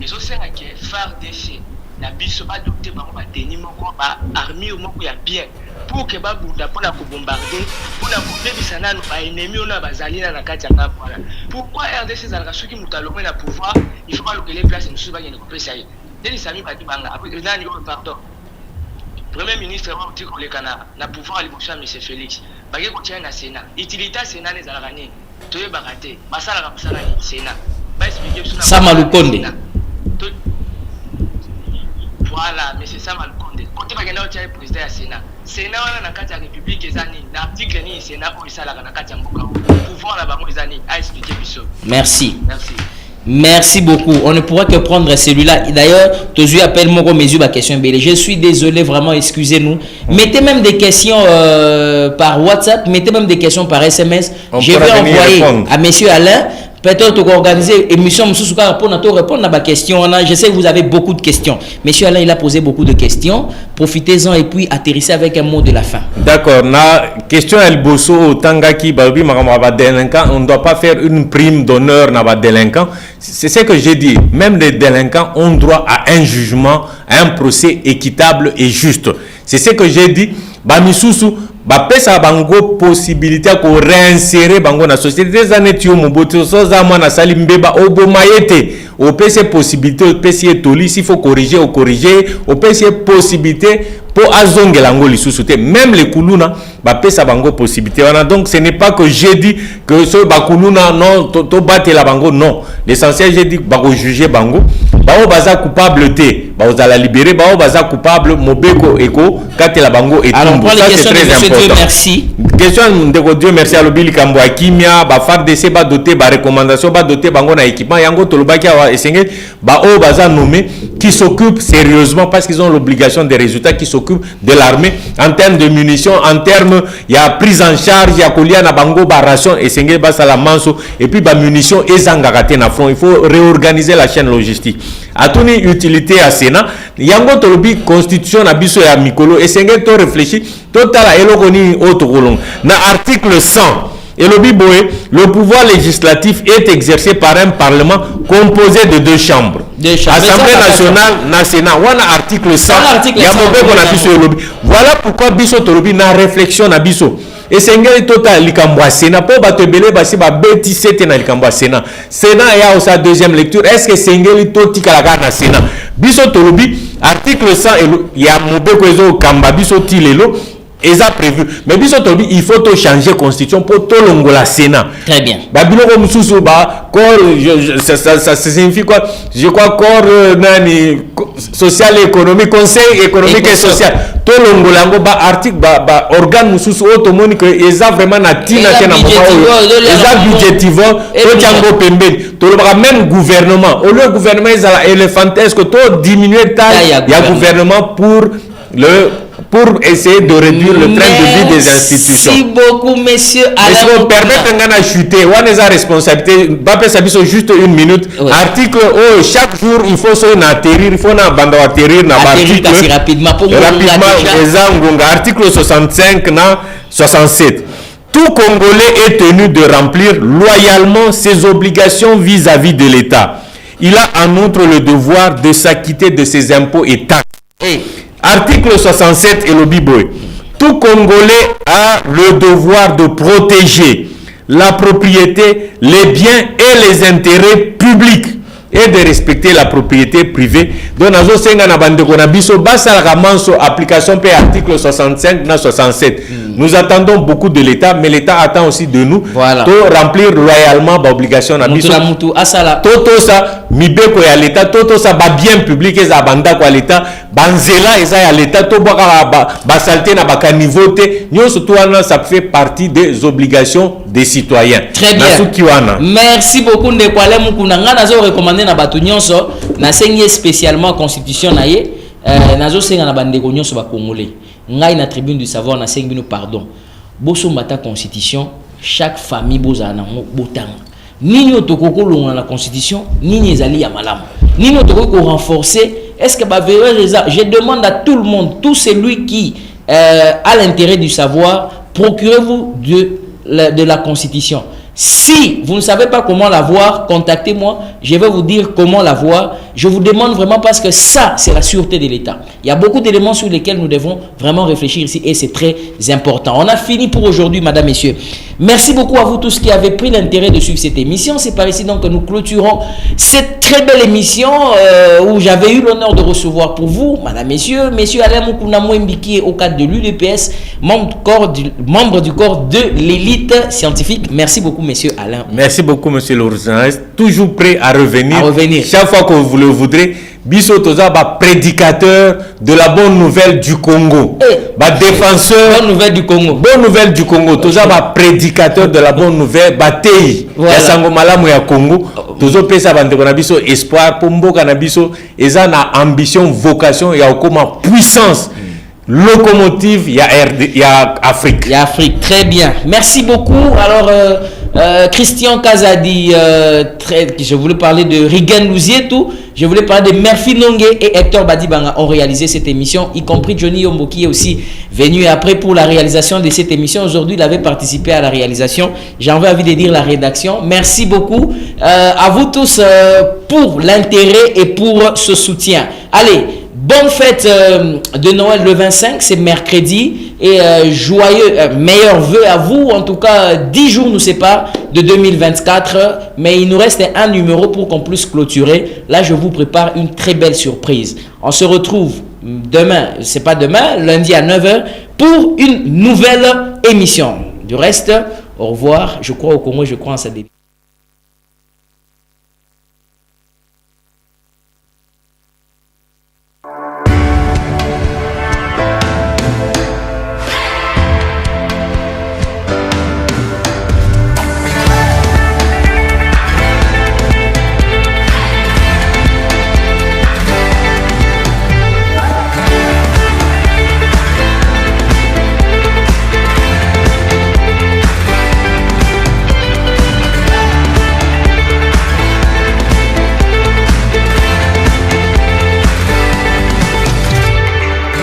Mais aussi, c'est que phare déchet. La bise va adopter par ma tenue, mon corps, armée au monde, il y a bien. Pour que Babunda, pour la bombarder, pour la couper, ça n'a pas ennemi, on a basali dans la Katianga. Pourquoi RDC a ceux qui m'ont alloué le pouvoir, il faut pas que les places ne soient pas couper ça. Denis Sami va dire, après, pardon. Premier ministre, on dit que le Canada, n'a pouvoir aller chercher M. Félix. Bagé qu'on tient à Sénat. Utilité Sénat les Alghanais. Tu es baraté. Masala Ramsala Sénat. Ça m'a le condé. Voilà, mais c'est ça mal condé. Quand tu vas gagner au président à Sénat. Sénat on a la carte de la République et zani. L'article ni Sénat où il s'est la carte de pouvoir la banque des années à expliquer biso. Merci. Merci. Merci beaucoup. On ne pourra que prendre celui-là. D'ailleurs, Tozu appelle mon mesure ma question. Je suis désolé, vraiment, excusez-nous. Mettez même des questions par WhatsApp, mettez même des questions par SMS. Je vais envoyer à monsieur Alain. Peut-être organiser émission pour répondre à ma question. Je sais que vous avez beaucoup de questions. Monsieur Alain, il a posé beaucoup de questions. Profitez-en et puis atterrissez avec un mot de la fin. D'accord. La question El Bosso Tangaki Babi Maramaba délinquant, on ne doit pas faire une prime d'honneur à délinquant. C'est ce que j'ai dit. Même les délinquants ont droit à un jugement, à un procès équitable et juste. C'est ce que j'ai dit. Bamisusu bapesa bango possibilité ko réinsérer bango na société des années tio moboto soza mwana sali mbeba obomayete au PC possibilité au PC toli s'il faut corriger au PC possibilité pour azongela ngo lisusu te même les kuluna bapesa bango possibilité wana. Donc ce n'est pas que j'ai dit que ce bakuluna non to battre la bango, non, l'essentiel j'ai dit bako juger bango bao baza coupable te bao za la libérer bao baza coupable mobeko eko kate la bango et tout ça c'est très important. Dieu merci. Question de Dieu merci à l'obili kambo akimia ba FARDC ba doté ba recommandation ba doté bango na équipement yango tolobaki awa esengé ba o baza nommé qui s'occupent sérieusement parce qu'ils ont l'obligation des résultats, qui s'occupent de l'armée en termes de munitions, en termes il y a prise en charge, il y a colia na bango ba ration esengé ba sala manso et puis ba munitions ezangakate na front. Il faut réorganiser la chaîne logistique. Atuni utilité à Sénat yango tolobi constitution na biso ya mikolo esengé to réfléchir totala eloko ni autre kolong na article 100 Et le pouvoir législatif est exercé par un parlement composé de 2 chambres. Assemblée nationale, Sénat. On a article 100. Voilà pourquoi biso tolobi na réflexion na biso. Et c'est un total likambo Sénat pour batebele basi ba beti sete na likambo Sénat. Sénat ya sa deuxième lecture. Est-ce que c'est un toti kala na Sénat? Biso tolobi article 100 ya mobeko ezo kamba biso tilelo. Et ça prévu. Mais il faut changer la constitution pour tout le Sénat. Très bien. Ça signifie quoi? Je crois corps social et économique, conseil économique et social. Tout le article, organe mususu automonique, ils ont vraiment natina budgétivo, même gouvernement. Au lieu gouvernement, ils ont éléphantesque, tout diminuer taille, il y a gouvernement pour essayer de réduire le train de vie des institutions. Merci beaucoup, messieurs. Est-ce qu'on permet de chuter? On a la responsabilité. Juste 1 minute. Oui. Article, chaque jour, il faut atterrir. Il faut atterrir. Assez rapidement. Article 65, 67. Tout Congolais est tenu de remplir loyalement ses obligations vis-à-vis de l'État. Il a en outre le devoir de s'acquitter de ses impôts et taxes. Article 67 et le Biboy. Tout Congolais a le devoir de protéger la propriété, les biens et les intérêts publics et de respecter la propriété privée. Donc, application par article 65 et 67. Nous attendons beaucoup de l'État, mais l'État attend aussi de nous de remplir loyalement l'obligation. Toto ça, mibeko ya l'État, toto ça ba bien public et zabanda kwa l'État, banzela et ça ya l'État, to ba salté na ba niveau te, nyo surtout ça fait partie des obligations des citoyens. Très bien. Merci beaucoup de kwale mukuna nga nazo recommander na batu nyonso na sengi spécialement constitution na ye nazo senga na bandeko nyonso ba congolais. Ngai na tribune du savoir na sengi bino pardon. Boso mbata constitution, chaque famille boza na botanga. Nini otokoko longa la constitution, nini ezali ya malamu. Nini otokoko renforcer, est-ce que ba verra je demande à tout le monde, tout celui qui a l'intérêt du savoir, procurez-vous de la constitution. Si vous ne savez pas comment la voir, contactez-moi, je vais vous dire comment la voir. Je vous demande vraiment parce que ça, c'est la sûreté de l'État. Il y a beaucoup d'éléments sur lesquels nous devons vraiment réfléchir ici et c'est très important. On a fini pour aujourd'hui, madame, messieurs. Merci beaucoup à vous tous qui avez pris l'intérêt de suivre cette émission. C'est par ici donc que nous clôturons cette très belle émission où j'avais eu l'honneur de recevoir pour vous, madame, messieurs, Alain Mukuna Mwembi qui est au cadre de l'UDPS, membre du corps de l'élite scientifique. Merci beaucoup, monsieur Alain. Merci beaucoup, monsieur Lourdes. Toujours prêt à revenir. Chaque fois que vous le voudrez. Biso toza ba prédicateur de la bonne nouvelle du Congo. Ba défenseur bonne nouvelle du Congo. Bonne nouvelle du Congo. Toza ba prédicateur de la bonne nouvelle ba tei. Ya sango malamu ya Congo. Tozo pesa bande na biso espoir pour mboka na biso eza na ambition, vocation ya okoma puissance. Locomotive, il y a Afrique. Il y a Afrique, très bien. Merci beaucoup. Alors, Christian Kazadi, je voulais parler de Rigen Louzietou, je voulais parler de Murphy Nongue et Hector Badibanga ont réalisé cette émission, y compris Johnny Yombo qui est aussi venu après pour la réalisation de cette émission. Aujourd'hui, il avait participé à la réalisation. J'ai envie de dire la rédaction. Merci beaucoup à vous tous pour l'intérêt et pour ce soutien. Allez. Bonne fête de Noël le 25, c'est mercredi et joyeux, meilleurs vœux à vous. En tout cas, 10 jours nous séparent de 2024, mais il nous reste un numéro pour qu'on puisse clôturer. Là, je vous prépare une très belle surprise. On se retrouve demain, c'est pas demain, lundi à 9h pour une nouvelle émission. Du reste, au revoir. Je crois au Congo, je crois en sa début.